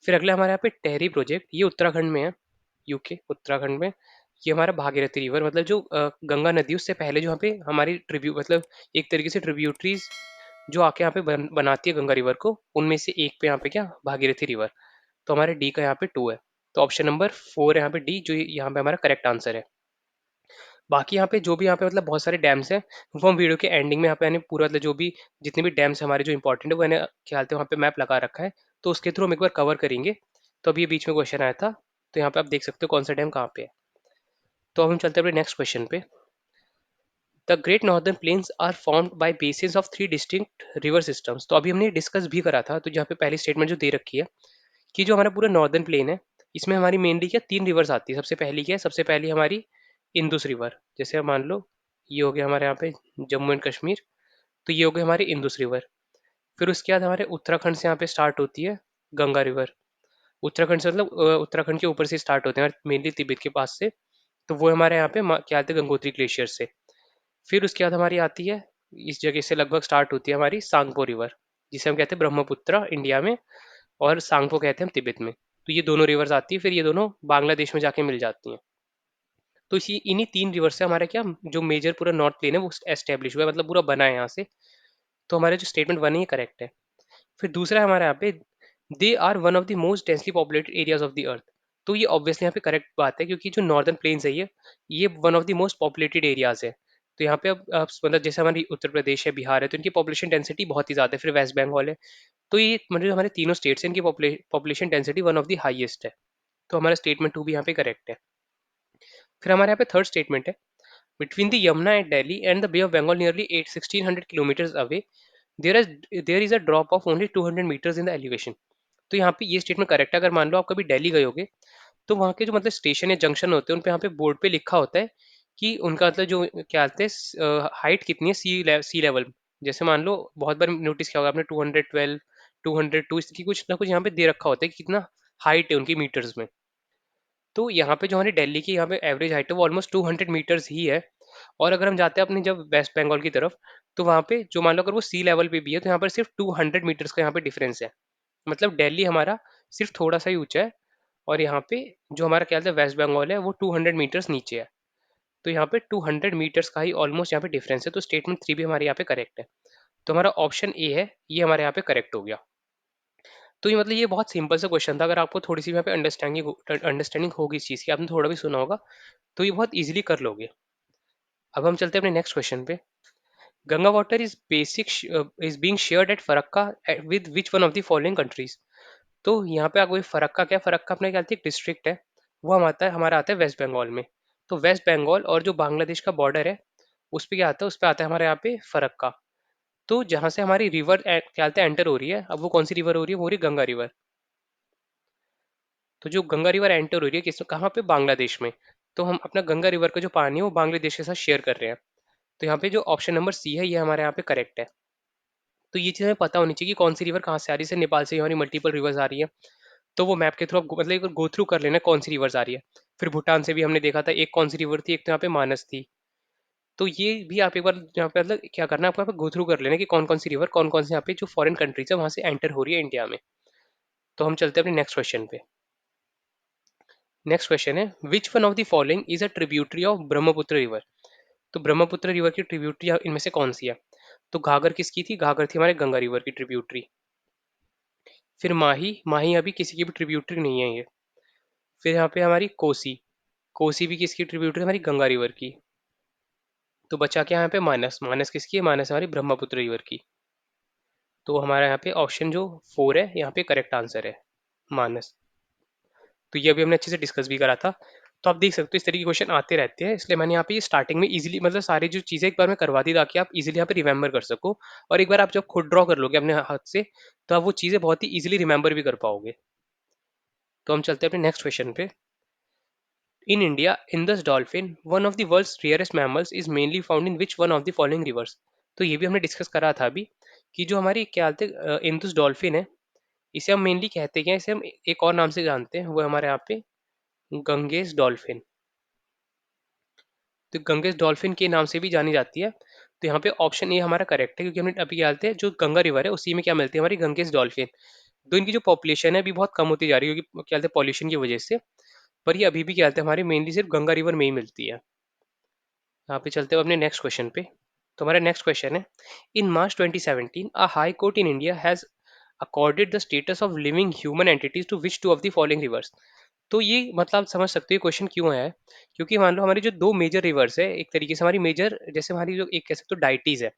फिर अगला हमारे यहाँ पे टेहरी प्रोजेक्ट, ये उत्तराखंड में है, यूके उत्तराखंड में। ये हमारा भागीरथी रिवर, मतलब जो गंगा नदी उससे पहले जो यहाँ पे हमारी ट्रिब्यू मतलब एक तरीके से ट्रिब्यूटरीज जो आके यहाँ पे बनाती है गंगा रिवर को, उनमें से एक पे यहाँ पे क्या भागीरथी रिवर। तो हमारे डी का यहाँ पे 2 है। तो ऑप्शन नंबर 4 है यहाँ पे डी, जो यहाँ पे हमारा करेक्ट आंसर है। बाकी यहाँ पे जो भी यहाँ पे मतलब बहुत सारे डैम्स हैं, वो हम वीडियो के एंडिंग में यहाँ पे यानी पूरा मतलब जो भी जितने भी डैम्स हमारे जो इंपॉर्टेंट है वो मैंने ख्याल से वहाँ पे मैप लगा रखा है, तो उसके थ्रू हम एक बार कवर करेंगे। तो अभी ये बीच में क्वेश्चन आया था, तो यहाँ पे आप देख सकते हो कौन सा डैम कहाँ पे है। तो अब हम चलते हैं अपने नेक्स्ट क्वेश्चन पे। The great northern plains are formed by basis of 3 distinct river systems. तो अभी हमने डिस्कस भी करा था, तो यहाँ पे पहली स्टेटमेंट जो दे रखी है कि जो हमारा पूरा नॉर्दर्न प्लेन है, इसमें हमारी मेनली क्या 3 रिवर्स आती है। सबसे पहली क्या है, सबसे पहली हमारी इंदुस रिवर। जैसे आप मान लो ये हो गया हमारे यहाँ पे जम्मू एंड कश्मीर, तो ये हो गई हमारी इंदुस रिवर। फिर उसके बाद हमारे उत्तराखंड से यहाँ पे स्टार्ट होती है गंगा रिवर। उत्तराखंड से मतलब उत्तराखंड के ऊपर से स्टार्ट होते हैं मेनली तिब्बत के पास से, तो वो हमारे यहाँ पे क्या आते हैं गंगोत्री ग्लेशियर से। फिर उसके बाद हमारी आती है, इस जगह से लगभग स्टार्ट होती है हमारी सांगपो रिवर, जिसे हम कहते हैं ब्रह्मपुत्र इंडिया में, और सांगपो कहते हैं हम तिब्बत में। तो ये दोनों रिवर्स आती है, फिर ये दोनों बांग्लादेश में जाके मिल जाती हैं। तो इसी इन्हीं 3 रिवर से हमारा क्या जो मेजर पूरा नॉर्थ प्लेन है वो एस्टेब्लिश हुआ है, मतलब पूरा बना है यहाँ से। तो हमारे जो स्टेटमेंट बने ये करेक्ट है। फिर दूसरा है हमारे यहाँ पे, they are one of the most densely populated areas of the earth. तो ये ऑब्वियसली यहाँ पे करेक्ट बात है, क्योंकि जो नॉर्दर्न प्लेन्स है ये one of the most populated areas है। तो यहाँ पे अब मतलब जैसे हमारी उत्तर प्रदेश है, बिहार है, तो इनकी पॉपुलेशन डेंसिटी बहुत ही ज़्यादा है। फिर वेस्ट बंगाल है, तो ये मतलब हमारे तीनों स्टेट्स हैं, इनकी population density one of the highest है। तो हमारा स्टेटमेंट 2 भी यहाँ पे करेक्ट है। फिर हमारे यहाँ पे थर्ड स्टेटमेंट है, between the Yamuna at Delhi and the bay of Bengal nearly 1600 kilometres away there is a drop of only 200 metres in the elevation. तो यहाँ पे ये स्टेटमेंट करेक्ट है। अगर मान लो आप कभी दिल्ली गए होगे, तो वहाँ के जो मतलब स्टेशन या जंक्शन होते हैं, उन पे यहाँ पे बोर्ड पे लिखा होता है कि उनका मतलब जो क्या कहते हैं हाइट कितनी है सी लेवल। जैसे मान लो बहुत बार नोटिस किया होगा आपने 212 202 इसकी कुछ ना कुछ यहाँ पे दे रखा होता है कि कितना हाइट है उनकी मीटर्स में। तो यहाँ पे जो हमारी दिल्ली की यहाँ पे एवरेज हाइट है वो ऑलमोस्ट 200 मीटर्स ही है। और अगर हम जाते हैं अपनी जब वेस्ट बंगाल की तरफ, तो वहाँ पे जो मान लो अगर वो सी लेवल पे भी है, तो यहाँ पर सिर्फ 200 मीटर्स का यहाँ पे डिफरेंस है। मतलब दिल्ली हमारा सिर्फ थोड़ा सा ही ऊंचा है, और यहाँ पे जो हमारा क्या वेस्ट बंगाल है वो 200 मीटर्स नीचे है। तो यहाँ पे 200 मीटर्स का ही ऑलमोस्ट यहाँ पे डिफरेंस है। तो स्टेटमेंट 3 भी हमारे यहाँ पे करेक्ट है। तो हमारा ऑप्शन ए है, ये हमारे यहाँ पे करेक्ट हो गया। तो ये मतलब ये बहुत सिंपल सा क्वेश्चन था। अगर आपको थोड़ी सी यहाँ पे अंडरस्टैंडिंग होगी इस चीज़ की, आपने थोड़ा भी सुना होगा, तो ये बहुत इजीली कर लोगे। अब हम चलते हैं अपने नेक्स्ट क्वेश्चन पे। Ganga water is basic is being shared at Farakka with which one of the following countries. तो यहाँ पे आपको फरक्का क्या, फरक्का अपने ख्याल से एक डिस्ट्रिक्ट है, वो हम आता है हमारा आता है वेस्ट बंगाल में। तो वेस्ट बंगाल और जो बांग्लादेश का बॉर्डर है उस पे क्या आता है, उस पे आता है हमारे यहाँ पे फरक्का। तो जहाँ से हमारी रिवर क्या बोलते हैं एंटर हो रही है, अब वो कौन सी रिवर हो रही है, वो हो रही है गंगा रिवर। तो जो गंगा रिवर एंटर हो रही है किस कहाँ पे, बांग्लादेश में। तो हम अपना गंगा रिवर का जो पानी है वो बांग्लादेश के साथ शेयर कर रहे हैं। तो यहाँ पे जो ऑप्शन नंबर सी है ये हमारे यहाँ पे करेक्ट है। तो ये चीज़ हमें पता होनी चाहिए कि कौन सी रिवर कहाँ से आ रही है। जैसे नेपाल से हमारी मल्टीपल रिवर्स आ रही है, तो वो मैप के थ्रू मतलब एक गो थ्रू कर लेना कौन सी रिवर्स आ रही है। फिर भूटान से भी हमने देखा था एक कौन सी रिवर थी, एक तो यहाँ पे मानस थी। तो ये भी आप एक बार यहाँ पे मतलब क्या करना है आपको, यहाँ पे गो थ्रू कर लेना कि कौन कौन सी रिवर कौन कौन से यहाँ पे जो फॉरेन कंट्रीज है वहाँ से एंटर हो रही है इंडिया में। तो हम चलते हैं अपने नेक्स्ट क्वेश्चन पे। नेक्स्ट क्वेश्चन है, which one of the following is a tributary of Brahmaputra river. तो ब्रह्मपुत्र रिवर की ट्रिब्यूटरी इनमें से कौन सी है। तो घाघर किसकी थी, घाघर थी हमारे गंगा रिवर की ट्रिब्यूटरी। फिर माही, माही अभी किसी की भी ट्रिब्यूटरी नहीं है ये। फिर यहाँ पे हमारी कोसी, कोसी भी किसकी ट्रिब्यूटरी, हमारी गंगा रिवर की। तो बचा क्या यहाँ पे, मानस, मानस किसकी है, मानस हमारी ब्रह्मपुत्र रिवर की। तो हमारा यहाँ पे ऑप्शन जो 4 है यहाँ पे करेक्ट आंसर है, मानस। तो ये अभी हमने अच्छे से डिस्कस भी करा था। तो आप देख सकते हो इस तरीके के क्वेश्चन आते रहते हैं, इसलिए मैंने यहाँ पे ये स्टार्टिंग में इजीली मतलब सारी जो चीज़ें एक बार में करवा दी ताकि आप इजीली यहाँ पे रिमेंबर कर सको। और एक बार आप जब खुद ड्रॉ कर लोगे अपने हाथ से, तो आप वो चीज़ें बहुत ही इजीली रिमेंबर भी कर पाओगे। तो हम चलते हैं अपने नेक्स्ट क्वेश्चन पे। In India, Indus dolphin, one of the world's rarest mammals, is mainly found in which one of the following rivers? तो ये भी हमने डिस्कस करा था अभी कि जो हमारी क्या बोलते हैं इंदुस डॉल्फिन है, इसे हम मेनली कहते हैं, इसे हम एक और नाम से जानते हैं, वो है हमारे यहाँ पे गंगेस डॉल्फिन। तो गंगेस डॉल्फिन के नाम से भी जानी जाती है। तो यहाँ पे ऑप्शन ए हमारा करेक्ट है, क्योंकि हमने अभी क्या बोलते हैं जो गंगा रिवर है उसी में क्या मिलती है, हमारी गंगेस डॉल्फिन। तो इनकी जो पॉपुलेशन है अभी बहुत कम होती जा रही है, क्योंकि क्या बोलते हैं पॉल्यूशन की वजह से। पर ये अभी भी क्या कहते हैं हमारी मेनली सिर्फ गंगा रिवर में ही मिलती है। यहाँ पे चलते हुए अपने नेक्स्ट क्वेश्चन पे। तो हमारा नेक्स्ट क्वेश्चन है, in March 2017 a high court in India has accorded the status of living human entities to which two of the following rivers. तो ये मतलब आप समझ सकते हो क्वेश्चन क्यों है। क्योंकि मान लो हमारी जो दो मेजर रिवर्स है, एक तरीके से हमारी मेजर, जैसे हमारी जो एक कह सकते हो डाइटीज है,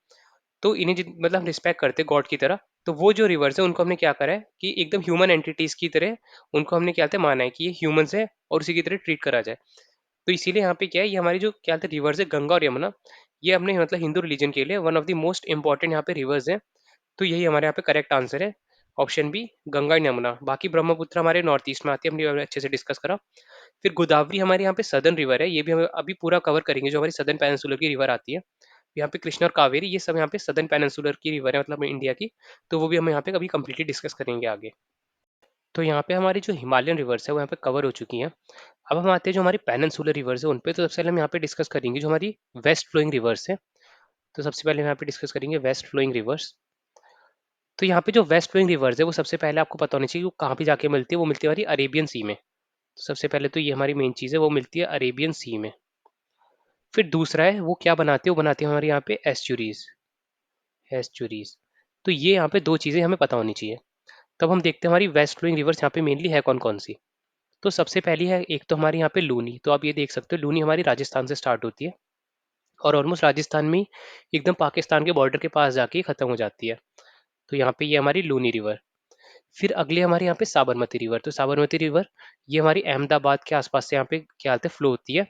तो इन्हें मतलब हम रिस्पेक्ट करते हैं गॉड की तरह। तो वो जो रिवर्स है उनको हमने क्या करा है कि एकदम ह्यूमन एंटिटीज की तरह उनको हमने क्या कहते हैं माना है कि ये ह्यूमंस है और उसी की तरह ट्रीट करा जाए। तो इसीलिए यहाँ पे क्या है, ये हमारी जो क्या कहते हैं रिवर्स है गंगा और यमुना, ये अपने मतलब हिंदू रिलीजन के लिए one of the most important यहाँ पे रिवर्स है। तो यही हमारे यहाँ पे करेक्ट आंसर है, option B Ganga and Yamuna. बाकी ब्रह्मपुत्र हमारे नॉर्थ ईस्ट में आती है, हमने अच्छे से डिस्कस करा। फिर गोदावरी हमारे यहाँ पे सदर्न रिवर है, ये भी हम अभी पूरा कवर करेंगे, जो हमारी सदर्न पेनिनसुलर की रिवर आती है। यहाँ पे कृष्णा और कावेरी ये सब यहाँ पे सदर्न पेनिनसुलर की रिवर है, मतलब इंडिया की। तो वो भी हम यहाँ पे कभी कंप्लीटली डिस्कस करेंगे आगे। तो यहाँ पे हमारी जो हिमालयन रिवर्स है वो यहाँ पे कवर हो चुकी हैं। अब हम आते हैं जो हमारी पेनिनसुलर रिवर्स है उन पे। तो सबसे पहले हम यहाँ पे डिस्कस करेंगे जो हमारी वेस्ट फ्लोइंग रिवर्स है। तो सबसे पहले हम यहाँ पे डिस्कस करेंगे वेस्ट फ्लोइंग रिवर्स। तो यहाँ पे जो वेस्ट फ्लोइंग रिवर्स है वो सबसे पहले आपको पता होनी चाहिए वो कहाँ पे जाके मिलती है। वो मिलती है हमारी अरेबियन सी में। तो सबसे पहले तो ये हमारी मेन चीज़ है, वो मिलती है अरेबियन सी में। फिर दूसरा है वो क्या बनाती है, वो बनाती है हमारे यहाँ पे एस्चुरीज। एस्चुरीज। तो ये यहाँ पे दो चीज़ें हमें पता होनी चाहिए। तब हम देखते हैं हमारी वेस्ट फ्लोइंग रिवर्स यहाँ पे मेनली है कौन कौन सी। तो सबसे पहली है एक तो हमारे यहाँ पे लूनी। तो आप ये देख सकते हो लूनी हमारी राजस्थान से स्टार्ट होती है और ऑलमोस्ट राजस्थान में ही एकदम पाकिस्तान के बॉर्डर के पास जाके खत्म हो जाती है। तो यहाँ पे ये हमारी लूनी रिवर। फिर अगले हमारे यहाँ पे साबरमती रिवर। तो साबरमती रिवर ये हमारी अहमदाबाद के आसपास से यहाँ पे क्या हालत है फ्लो होती है।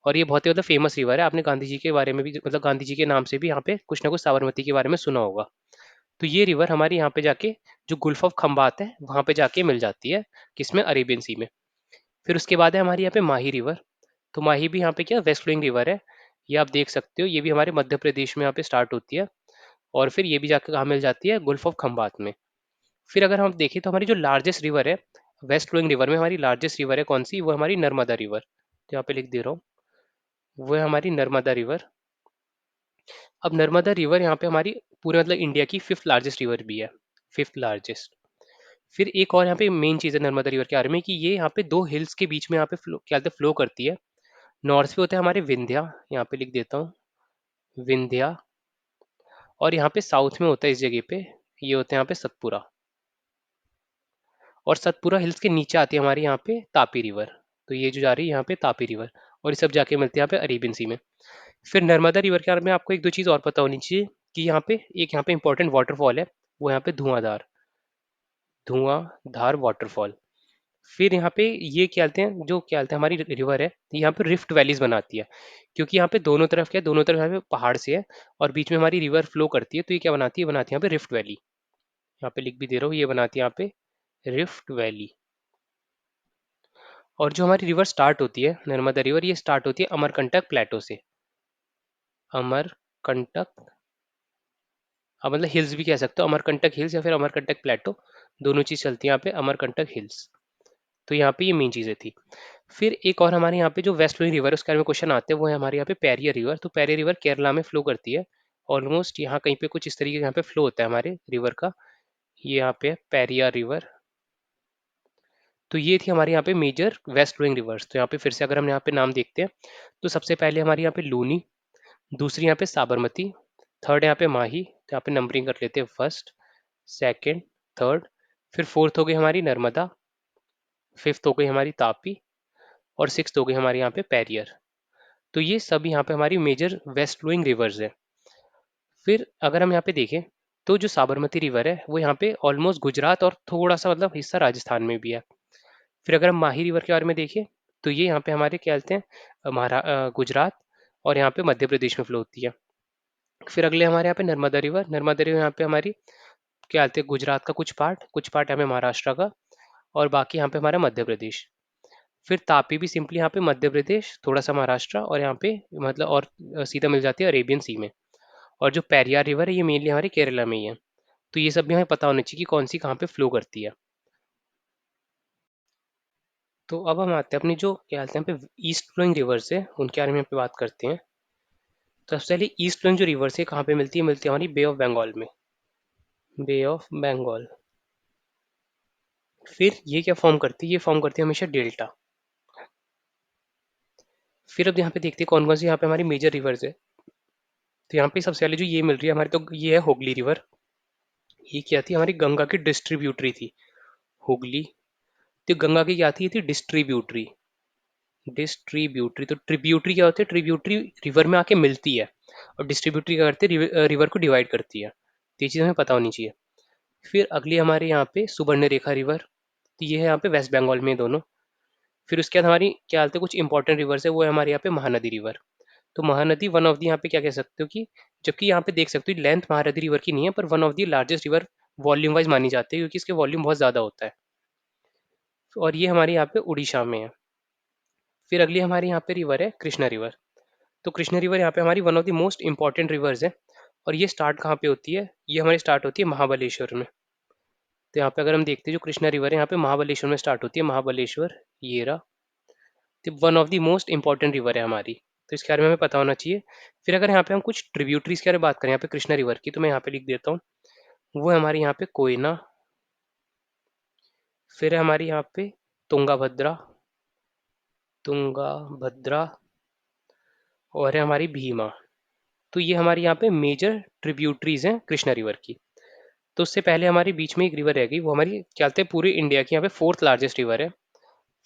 और ये बहुत ही मतलब फेमस रिवर है। आपने गांधी जी के बारे में भी मतलब गांधी जी के नाम से भी यहाँ पे कुछ ना कुछ साबरमती के बारे में सुना होगा। तो ये रिवर हमारी यहाँ पे जाके जो गुल्फ ऑफ खम्बात है वहाँ पे जाके मिल जाती है, किसमें, अरेबियन सी में। फिर उसके बाद है हमारी यहाँ पे माही रिवर। तो माही भी यहाँ पे क्या वेस्ट फ्लोइंग रिवर है, ये आप देख सकते हो। ये भी हमारे मध्य प्रदेश में यहाँ पे स्टार्ट होती है और फिर ये भी जाकर कहाँ मिल जाती है, गुल्फ ऑफ खम्बात में। फिर अगर हम देखें तो हमारी जो लार्जेस्ट रिवर है वेस्ट फ्लोइंग रिवर में, हमारी लार्जेस्ट रिवर है कौन सी, वो हमारी नर्मदा रिवर। तो यहाँ पे लिख दे रहा हूँ, वो है हमारी नर्मदा रिवर। अब नर्मदा रिवर यहाँ पे हमारी पूरे मतलब इंडिया की फिफ्थ लार्जेस्ट रिवर भी है, फिफ्थ लार्जेस्ट। फिर एक और यहाँ पे मेन चीज़ है नर्मदा रिवर के बारे में कि ये यहाँ पे दो हिल्स के बीच में यहाँ पे फ्लो क्या कहते हैं फ्लो करती है। नॉर्थ पे होता है हमारे विंध्या, यहाँ पे लिख देता हूँ विंध्या। और यहाँ पे साउथ में होता है इस जगह पे, ये होता है यहाँ पे सतपुरा। और सतपुरा हिल्स के नीचे आती है हमारी यहाँ पे तापी रिवर। तो ये जो जा रही है यहाँ पे तापी रिवर, और ये सब जाके मिलती है यहाँ पे अरेबियन सी में। फिर नर्मदा रिवर के बारे में आपको एक दो चीज़ और पता होनी चाहिए कि यहाँ पे एक यहाँ पे इंपॉर्टेंट वाटरफॉल है, वो यहाँ पे धुआंधार, धुआंधार वाटरफॉल। फिर यहाँ पे ये क्या कहते हैं, जो क्या कहते हैं हमारी रिवर है यहाँ पे रिफ्ट वैलीज बनाती है। क्योंकि यहाँ पे दोनों तरफ क्या है, दोनों तरफ यहाँ पे पहाड़ से है और बीच में हमारी रिवर फ्लो करती है। तो ये क्या बनाती है, बनाती है यहाँ पे रिफ्ट वैली। यहाँ पे लिख भी दे रहा हूँ, ये बनाती है यहाँ पे रिफ्ट वैली। और जो हमारी रिवर स्टार्ट होती है नर्मदा रिवर, ये स्टार्ट होती है अमरकंटक प्लेटो से। अमरकंटक, अब मतलब हिल्स भी कह सकते हो, अमरकंटक हिल्स या फिर अमरकंटक प्लेटो, दोनों चीज़ चलती है यहाँ पे अमरकंटक हिल्स। तो यहाँ पे ये मेन चीज़ें थी। फिर एक और हमारे यहाँ पे जो वेस्ट फ्लोइंग रिवर है उसके बारे में क्वेश्चन आते हैं, वो है हमारे यहाँ पे पेरियर रिवर। तो पेरियर रिवर केरला में फ्लो करती है ऑलमोस्ट, यहाँ कहीं पे कुछ इस तरीके का यहाँ पे फ्लो होता है हमारे रिवर का। ये यहाँ पे पेरियर रिवर। तो ये थी हमारे यहाँ पे मेजर वेस्ट फ्लोइंग रिवर्स। तो यहाँ पे फिर से अगर हम यहाँ पे नाम देखते हैं तो सबसे पहले हमारे यहाँ पे लूनी, दूसरी यहाँ पे साबरमती, थर्ड यहाँ पे माही। तो यहाँ पे नंबरिंग कर लेते हैं, फर्स्ट, सेकंड, थर्ड। फिर फोर्थ हो गई हमारी नर्मदा, फिफ्थ हो गई हमारी तापी, और सिक्स्थ हो गई हमारे यहाँ पे पेरियर। तो ये सब यहाँ पे हमारी मेजर वेस्ट फ्लोइंग रिवर्स है। फिर अगर हम यहाँ पे देखें तो जो साबरमती रिवर है वो यहाँ पे ऑलमोस्ट गुजरात और थोड़ा सा मतलब हिस्सा राजस्थान में भी है। फिर अगर हम माही रिवर के बारे में देखें तो ये यहाँ पे हमारे क्या कहते हैं गुजरात और यहाँ पे मध्य प्रदेश में फ्लो होती है। फिर अगले हमारे यहाँ पे नर्मदा रिवर। नर्मदा रिवर यहाँ पे हमारी क्या कहते हैं गुजरात का कुछ पार्ट यहाँ पे महाराष्ट्र का, और बाकी यहाँ पे हमारा मध्य प्रदेश। फिर तापी भी सिंपली यहाँ पे मध्य प्रदेश, थोड़ा सा महाराष्ट्र, और यहाँ पे मतलब और सीधा मिल जाती है अरेबियन सी में। और जो पेरियार रिवर है ये मेनली हमारे केरला में ही है। तो ये सब भी हमें पता होना चाहिए कि कौन सी कहाँ पे फ्लो करती है। तो अब हम आते हैं अपनी जो क्या कहते हैं यहाँ पे ईस्ट फ्लोइंग रिवर्स है उनके बारे में यहाँ पे बात करते हैं। तो सबसे पहले ईस्ट फ्लोइंग जो रिवर्स है कहाँ पे मिलती है हमारी बे ऑफ बंगाल में, बे ऑफ बंगाल। फिर ये क्या फॉर्म करती है, ये फॉर्म करती है हमेशा डेल्टा। फिर अब यहाँ पे देखते हैं कौन कौन सी यहाँ पे हमारी मेजर रिवर्स है। तो यहाँ पे सबसे पहले जो ये मिल रही है हमारी, तो ये है हुगली रिवर। ये क्या थी, हमारी गंगा की डिस्ट्रीब्यूटरी थी, हुगली। तो गंगा की क्या थी, ये थी डिस्ट्रीब्यूटरी। डिस्ट्रीब्यूटरी, तो ट्रिब्यूटरी क्या होती है, ट्रिब्यूटरी रिवर में आके मिलती है, और डिस्ट्रीब्यूटरी क्या करती है, रिवर को डिवाइड करती है। तो ये चीज़ हमें पता होनी चाहिए। फिर अगली हमारे यहाँ पे सुबर्ण रेखा रिवर, तो ये है यहाँ पे वेस्ट बंगाल में दोनों। फिर उसके बाद हमारी क्या हालत है, कुछ इंपॉर्टेंट रिवर्स है, वो है हमारे यहाँ पे महानदी रिवर। तो महानदी वन ऑफ दी यहाँ पे क्या कह सकते हो कि, जबकि यहाँ पे देख सकते हो लेंथ महानदी रिवर की नहीं है, पर one of the largest river volume wise मानी जाती है, क्योंकि इसके वॉल्यूम बहुत ज़्यादा होता है। और ये हमारे यहाँ पे उड़ीसा में है। फिर अगली हमारी यहाँ पे रिवर है कृष्णा रिवर। तो कृष्णा रिवर यहाँ पे हमारी one of the most important rivers है। और ये स्टार्ट कहाँ पे होती है, ये हमारी स्टार्ट होती है महाबलेश्वर में। तो यहाँ पे अगर हम देखते हैं जो कृष्णा रिवर है यहाँ पे महाबलेश्वर में स्टार्ट होती है, महाबलेश्वर, ये रहा। तो one of the most important river है हमारी, तो इसके बारे में हमें पता होना चाहिए। फिर अगर यहाँ पे हम कुछ ट्रिब्यूटरीज के बारे में बात करें यहाँ पे कृष्णा रिवर की, तो मैं यहाँ पे लिख देता हूँ। वो है हमारी यहाँ पे कोयना। फिर है हमारी यहाँ पे तुंगाभद्रा, तुंगाभद्रा। और है हमारी भीमा। तो ये हमारी यहाँ पे मेजर ट्रिब्यूटरीज हैं कृष्णा रिवर की। तो उससे पहले हमारी बीच में एक रिवर रह गई, वो हमारी क्या कहते हैं पूरे इंडिया की यहाँ पे फोर्थ लार्जेस्ट रिवर है।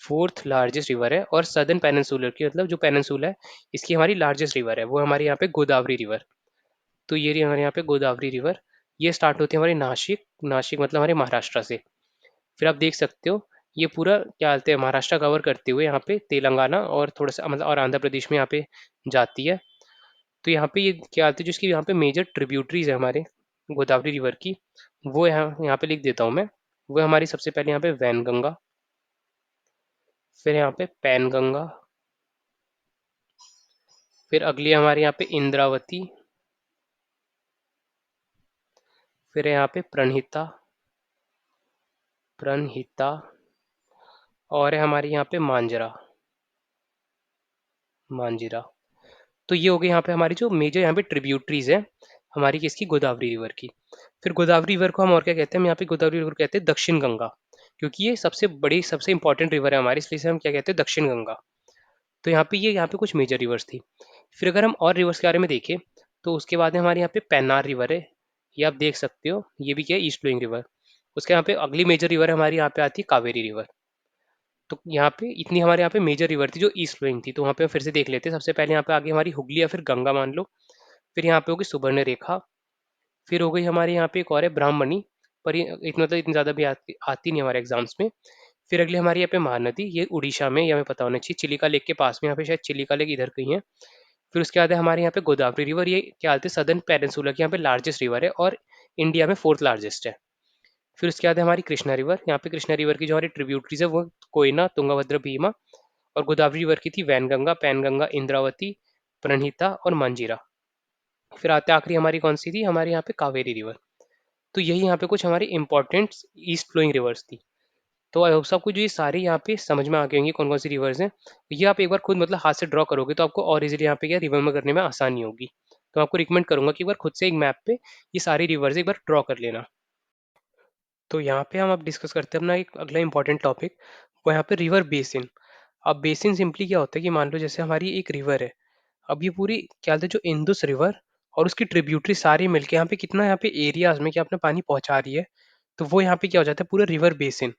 फोर्थ लार्जेस्ट रिवर है, और सदर्न पेनिनसुलर की, मतलब जो पेनिनसुला है इसकी हमारी लार्जेस्ट रिवर है, वो हमारे यहाँ पे गोदावरी रिवर। तो ये रही हमारे यहाँ पे गोदावरी रिवर। ये स्टार्ट होती है हमारे नासिक, नासिक मतलब हमारे महाराष्ट्र से। फिर आप देख सकते हो ये पूरा क्या कहते हैं महाराष्ट्र कवर करते हुए यहाँ पे तेलंगाना और थोड़ा सा मतलब और आंध्र प्रदेश में यहाँ पे जाती है। तो यहाँ पे ये क्या आती है, जिसकी यहाँ पे मेजर ट्रिब्यूटरीज है हमारे गोदावरी रिवर की, वो यहाँ पे लिख देता हूँ मैं। वो हमारी सबसे पहले यहाँ पे वैन गंगा। फिर यहाँ पे पैन गंगा। फिर अगली हमारे यहाँ पे इंद्रावती। फिर है यहाँ पे प्रणहिता, प्रणहिता। और है हमारी यहाँ पे मांजरा, मांजिरा। तो ये हो गई यहाँ पे हमारी जो मेजर यहाँ पे ट्रिब्यूटरीज है हमारी किसकी, गोदावरी रिवर की। फिर गोदावरी रिवर को हम और क्या कहते हैं, हम यहाँ पे गोदावरी रिवर कहते हैं दक्षिण गंगा, क्योंकि ये सबसे बड़ी सबसे इंपॉर्टेंट रिवर है हमारी, इसलिए इसे हम क्या कहते हैं दक्षिण गंगा। तो यहाँ पे ये यहाँ पे कुछ मेजर रिवर्स थी। फिर अगर हम और रिवर्स के बारे में देखें, तो उसके बाद में हमारे यहाँ पे पेन्नार रिवर है। ये आप देख सकते हो, ये भी क्या है, ईस्ट फ्लोइंग रिवर। उसके यहाँ पे अगली मेजर रिवर हमारी यहाँ पे आती है कावेरी रिवर। तो यहाँ पे इतनी हमारे यहाँ पे मेजर रिवर थी जो ईस्ट फ्लोइंग थी, तो वहाँ पे हम फिर से देख लेते हैं। सबसे पहले यहाँ पे आगे हमारी हुगली या फिर गंगा मान लो। फिर यहाँ पे होगी सुबर्ण रेखा। फिर हो गई हमारे यहाँ पे एक और है ब्राह्मणी, पर ये इतना तो इतनी ज़्यादा भी आती नहीं हमारे एग्जाम्स में। फिर अगली हमारी यहाँ पे महानदी, ये उड़ीसा में, ये हमें पता होना चाहिए, चिलिका लेक के पास में, यहाँ पे शायद चिलिका लेक इधर कहीं है। फिर उसके बाद है हमारे यहाँ पे गोदावरी रिवर, ये क्या बोलते हैं सदर्न पेनिनसुला की यहाँ पे लार्जेस्ट रिवर है, और इंडिया में फोर्थ लार्जेस्ट है। फिर उसके बाद है हमारी कृष्णा रिवर, यहाँ पे कृष्णा रिवर की जो हमारी ट्रिब्यूटरीज है वो कोयना, तुंगभद्र, भीमा। और गोदावरी रिवर की थी वैनगंगा, पैनगंगा, इंद्रावती, प्रणहिता और मंजीरा। फिर आते आखिरी हमारी कौन सी थी, हमारे यहाँ पे कावेरी रिवर। तो यही यहाँ पे कुछ हमारी इंपॉर्टेंट ईस्ट फ्लोइंग रिवर्स थी। तो आई होप सबको जो ये सारी यहाँ पे समझ में आ गए होंगे कौन कौन सी रिवर्स हैं। ये आप एक बार खुद मतलब हाथ से ड्रॉ करोगे तो आपको और इजीली यहाँ पे क्या रिमेम्बर करने में आसानी होगी। तो आपको रिकमेंड करूंगा कि एक बार खुद से एक मैप पे ये सारी रिवर्स एक बार ड्रॉ कर लेना। तो यहाँ पे हम अब डिस्कस करते हैं अपना एक अगला इंपॉर्टेंट टॉपिक, वो यहाँ पे रिवर बेसिन। अब बेसिन सिंपली क्या होता है कि मान लो जैसे हमारी एक रिवर है, अब ये पूरी क्या बोलते हैं जो इंदुस रिवर और उसकी ट्रिब्यूटरी सारी मिलके यहाँ पे कितना यहाँ पे एरियाज में क्या अपना पानी पहुंचा रही है, तो वो यहाँ पे क्या हो जाता है पूरा रिवर बेसिन।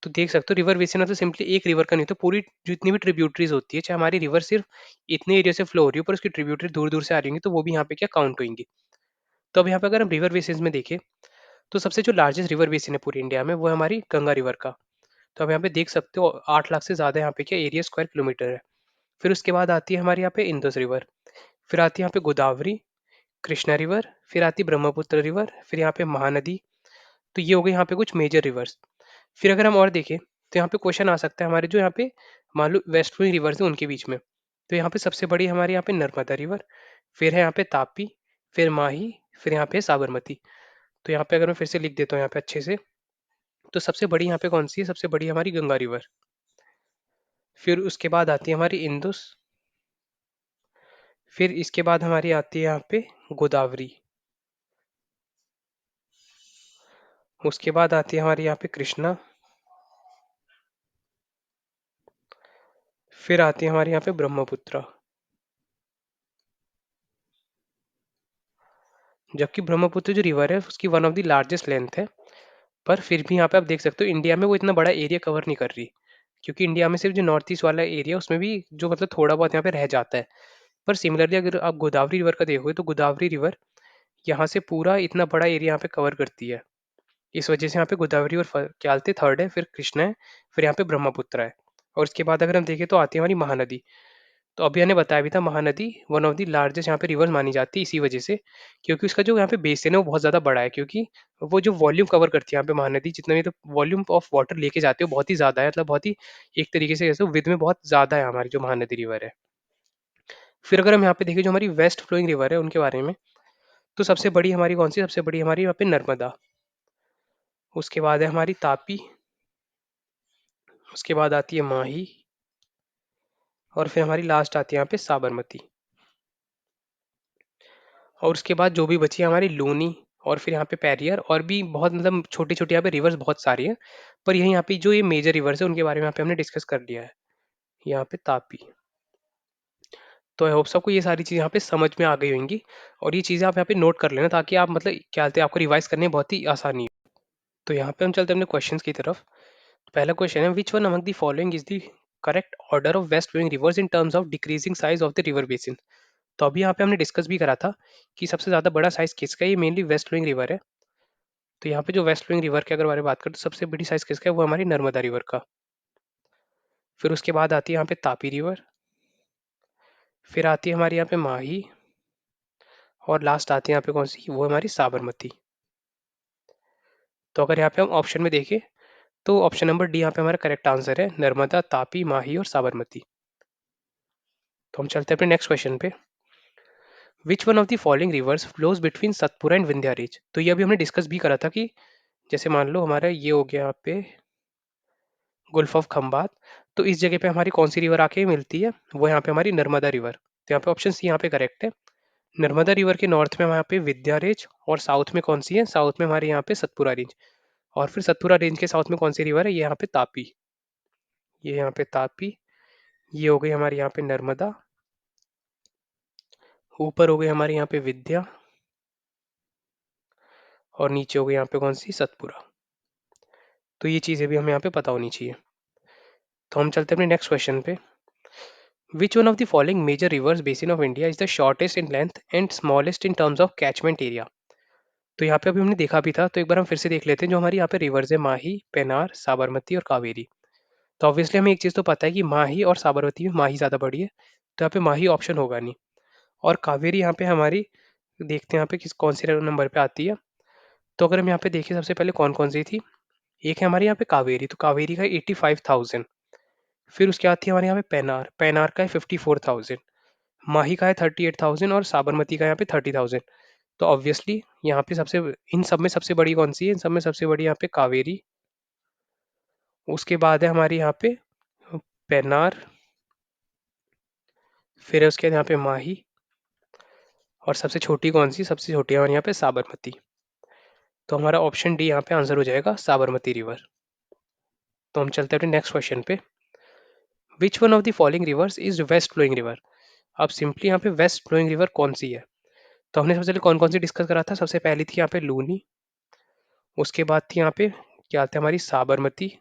तो देख सकते हो रिवर बेसिन मतलब सिंपली एक रिवर का नहीं, तो पूरी जितनी भी ट्रिब्यूटरीज होती है, चाहे हमारी रिवर सिर्फ इतने एरिया से फ्लो हो रही है पर उसकी ट्रिब्यूटरी दूर दूर से आ रही होंगी, तो वो भी यहाँ पे क्या काउंट होंगी। तो अब यहाँ पे अगर हम रिवर बेसिन में देखें, तो सबसे जो लार्जेस्ट रिवर बेसिन है पूरी इंडिया में वो है हमारी गंगा रिवर का। तो आप यहाँ पे देख सकते हो 8 लाख से ज़्यादा यहाँ पे क्या एरिया स्क्वायर किलोमीटर है। फिर उसके बाद आती है हमारे यहाँ पे इंदस रिवर। फिर आती है यहाँ पे गोदावरी, कृष्णा रिवर। फिर आती है ब्रह्मपुत्र रिवर। फिर यहाँ पे महानदी। तो ये हो गए यहाँ पे कुछ मेजर रिवर्स। फिर अगर हम और देखें तो यहाँ पे क्वेश्चन आ सकता है हमारे जो यहाँ पे मान लो वेस्ट फ्लोइंग रिवर्स है उनके बीच में। तो यहाँ पे सबसे बड़ी हमारे यहाँ पे नर्मदा रिवर। फिर है यहाँ पे तापी। फिर माही। फिर यहाँ पे है साबरमती। तो यहाँ पे अगर मैं फिर से लिख देता हूँ यहाँ पे अच्छे से, तो सबसे बड़ी यहाँ पे कौन सी है, सबसे बड़ी हमारी गंगा रिवर। फिर उसके बाद आती है हमारी इंदुस। फिर इसके बाद हमारी आती है यहाँ पे गोदावरी। उसके बाद आती है हमारी यहाँ पे कृष्णा। फिर आती है हमारे यहाँ पे ब्रह्मपुत्र। जबकि ब्रह्मपुत्र जो रिवर है उसकी one of the largest length है, पर फिर भी यहाँ पे आप देख सकते हो इंडिया में वो इतना बड़ा एरिया कवर नहीं कर रही, क्योंकि इंडिया में सिर्फ जो नॉर्थ ईस्ट वाला एरिया उसमें भी जो मतलब थोड़ा बहुत यहाँ पे रह जाता है। पर सिमिलरली अगर आप गोदावरी रिवर का देखोगे तो गोदावरी रिवर यहाँ से पूरा इतना बड़ा एरिया यहाँ पे कवर करती है। इस वजह से यहाँ पे गोदावरी और क्या बोलते थर्ड है, फिर कृष्णा है, फिर यहाँ पे ब्रह्मपुत्र है। और उसके बाद अगर हम देखें तो आती है हमारी महानदी। तो अभी मैंने बताया भी था Mahanadi one of the largest यहाँ पे रिवर मानी जाती है इसी वजह से, क्योंकि उसका जो यहाँ पे बेसिन है वो बहुत ज़्यादा बड़ा है, क्योंकि वो जो वॉल्यूम कवर करती है यहाँ पे महानदी, जितना भी तो वॉल्यूम ऑफ वाटर लेके जाते हो बहुत ही ज़्यादा है, मतलब बहुत ही एक तरीके से कैसे विद में बहुत ज़्यादा है हमारी जो महानदी रिवर है। फिर अगर हम यहाँ पे देखें जो हमारी वेस्ट फ्लोइंग रिवर है उनके बारे में, तो सबसे बड़ी हमारी कौन सी, सबसे बड़ी हमारी यहाँ पे नर्मदा, उसके बाद है हमारी तापी, उसके बाद आती है माही, और फिर हमारी लास्ट आती है यहाँ पे साबरमती। और उसके बाद जो भी बची है हमारी लूनी, और फिर यहाँ पे पेरियर, और भी बहुत मतलब छोटी छोटी यहाँ पे रिवर्स बहुत सारी हैं। पर यही यहाँ पे जो ये मेजर रिवर्स है उनके बारे में यहाँ पे हमने डिस्कस कर लिया है, यहाँ पे तापी। तो आई होप सबको ये सारी चीज़ यहाँ पे समझ में आ गई होंगी, और ये चीज़ें आप यहाँ पे नोट कर लेना ताकि आप मतलब क्या बोलते हैं आपको रिवाइज करने में बहुत ही आसानी हो। तो यहाँ पे हम चलते हैं अपने क्वेश्चंस की तरफ। पहला क्वेश्चन है, which one among the following is the correct order of west flowing rivers in terms of decreasing size of the river basin. तो अभी यहाँ पे हमने डिस्कस भी करा था कि सबसे ज़्यादा बड़ा साइज किसका है, ये मेनली वेस्ट फ्लोइंग रिवर है। तो यहाँ पे जो वेस्ट फ्लोइंग रिवर के अगर बारे में बात करें तो सबसे बड़ी साइज किसका है, वो हमारी नर्मदा रिवर का। फिर उसके बाद आती है यहाँ पे तापी रिवर, फिर आती है हमारी यहाँ पे माही, और लास्ट आती है यहाँ पे कौन सी, वो हमारी साबरमती। तो अगर यहाँ पे हम ऑप्शन में देखें तो ऑप्शन नंबर डी यहाँ पे हमारा करेक्ट आंसर है, नर्मदा, तापी, माही और साबरमती। तो हम चलते हैं अपने नेक्स्ट क्वेश्चन पे। Which one of the following reverse flows between Satpura and Vindhya ridge. तो ये अभी हमने डिस्कस भी करा था कि जैसे मान लो हमारा ये हो गया यहाँ पे गुल्फ ऑफ खंबात, तो इस जगह पे हमारी कौन सी रिवर आके मिलती है, वो यहाँ पे हमारी नर्मदा रिवर। तो यहाँ पे ऑप्शन सी यहाँ पे करेक्ट है। नर्मदा रिवर के नॉर्थ में यहाँ पे विद्या रेंज, और साउथ में कौन सी है, साउथ में हमारे यहाँ पे सतपुरा रेंज। और फिर सतपुरा रेंज के साउथ में कौन सी रिवर है, ये यहाँ पे तापी, ये यहाँ पे तापी, ये हो गई हमारे यहाँ पे नर्मदा, ऊपर हो गई हमारे यहाँ पे विद्या, और नीचे हो गई यहाँ पे कौन सी, सतपुरा। तो ये चीज़ें भी हमें यहाँ पे पता होनी चाहिए। तो हम चलते हैं अपने नेक्स्ट क्वेश्चन पे। Which one of the following major rivers basin of India is the shortest in length and smallest in terms of catchment area. तो यहाँ पे अभी हमने देखा भी था, तो एक बार हम फिर से देख लेते हैं जो हमारी यहाँ पे रिवर्स है, माही, पेनार, साबरमती और कावेरी। तो ऑब्वियसली हमें एक चीज़ तो पता है कि माही और साबरमती में माही ज़्यादा बड़ी है, तो यहाँ पे माही ऑप्शन होगा नहीं। और कावेरी यहाँ पे हमारी देखते हैं यहाँ पे किस कौन से नंबर पे आती है। तो अगर हम यहाँ पे देखें सबसे पहले कौन कौन सी थी, एक है हमारे यहाँ पे कावेरी, तो कावेरी का 85,000। फिर उसके आती है हमारे यहाँ पे पेनार, पेनार का है 54,000। माही का है 38,000, और साबरमती का यहाँ पे 30,000। तो ऑब्वियसली यहाँ पे सबसे, इन सब में सबसे बड़ी कौन सी है, इन सब में सबसे बड़ी यहाँ पे कावेरी, उसके बाद है हमारी यहाँ पे पेन्नार, फिर है उसके बाद यहाँ पे माही, और सबसे छोटी कौन सी, सबसे छोटी हमारे यहाँ पे साबरमती। तो हमारा ऑप्शन डी यहाँ पे आंसर हो जाएगा, साबरमती रिवर। तो हम चलते हैं अपने नेक्स्ट क्वेश्चन पे। Which one of the following rivers is west flowing river. अब सिंपली यहाँ पे वेस्ट फ्लोइंग रिवर कौन सी है। तो हमने सबसे पहले कौन कौन सी डिस्कस करा था, सबसे पहली थी यहाँ पे लूनी, उसके बाद थी यहाँ पे क्या आते हैं हमारी साबरमती,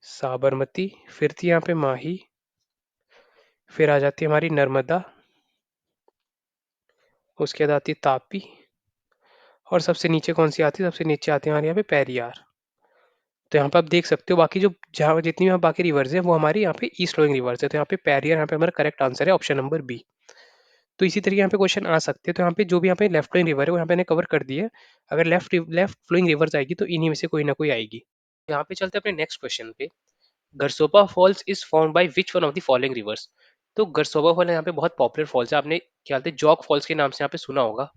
साबरमती, फिर थी यहाँ पे माही, फिर आ जाती है हमारी नर्मदा, उसके बाद आती है तापी, और सबसे नीचे कौन सी आती है, सबसे नीचे आती है हमारे यहाँ पे पेरियार। तो यहाँ पे आप देख सकते हो बाकी जो जहाँ जितनी भी बाकी रिवर्स है वो हमारी यहाँ पे ईस्ट फ्लोइंग रिवर्स है, तो यहाँ पे पेरियार यहाँ पे हमारा करेक्ट आंसर है, ऑप्शन नंबर बी। तो इसी तरीके यहाँ पे क्वेश्चन आ सकते हैं, तो यहाँ पे जो भी यहाँ पे लेफ्ट फ्लोइंग रिवर है वो यहाँ पे कवर कर दिए। अगर लेफ्ट फ्लोइंग रिवर्स आएगी तो इन्हीं में से कोई ना कोई आएगी। यहाँ पे चलते हैं अपने नेक्स्ट क्वेश्चन पे। Gersoppa falls is found by which one of the following rivers. तो गरसोपा फॉल यहाँ पे बहुत पॉपुलर फॉल्स है, आपने क्या बोलते हैं जॉग फॉल्स के नाम से यहाँ पे सुना होगा।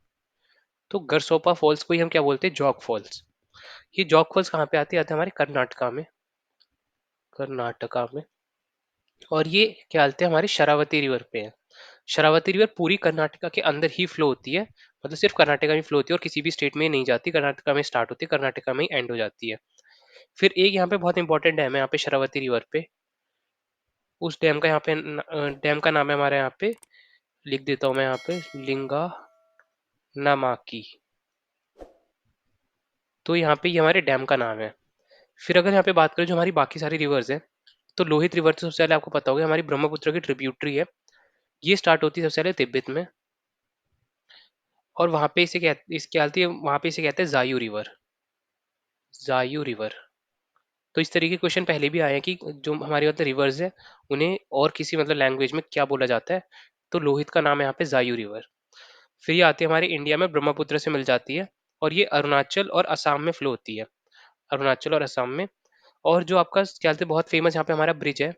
तो गरसोपा फॉल्स को ही हम क्या बोलते हैं, जॉग फॉल्स। ये जॉग फॉल्स कहाँ पे आते हैं हमारे कर्नाटका में, कर्नाटका में। और ये क्या बोलते हैं हमारी शरावती रिवर पे है। शरावती रिवर पूरी कर्नाटका के अंदर ही फ्लो होती है, मतलब सिर्फ कर्नाटका में फ्लो होती है और किसी भी स्टेट में नहीं जाती, कर्नाटका में स्टार्ट होती है, कर्नाटका में ही एंड हो जाती है। फिर एक यहाँ पे बहुत इंपॉर्टेंट डैम है यहाँ पे शरावती रिवर पे, उस डैम का यहाँ पे डैम का नाम है हमारे यहाँ पे, लिख देता हूँ मैं यहाँ पे, लिंगा नामाकी। तो यहाँ पे ये हमारे डैम का नाम है। फिर अगर यहाँ पे बात करें जो हमारी बाकी सारी रिवर्स है, तो लोहित रिवर तो सबसे पहले आपको पता होगा हमारी ब्रह्मपुत्र की ट्रिब्यूटरी है। ये स्टार्ट होती है सबसे पहले तिब्बत में, और वहां पे इसे क्या आती है, वहां पे इसे कहते हैं जायू रिवर, जायू रिवर। तो इस तरीके के क्वेश्चन पहले भी आए हैं कि जो हमारे मतलब रिवर्स है उन्हें और किसी मतलब लैंग्वेज में क्या बोला जाता है, तो लोहित का नाम है यहाँ पे जायू रिवर। फिर ये आती है हमारे इंडिया में ब्रह्मपुत्र से मिल जाती है, और ये अरुणाचल और असम में फ्लो होती है, अरुणाचल और असम में। और जो आपका क्या बोलते हैं बहुत फेमस यहाँ पे हमारा ब्रिज है,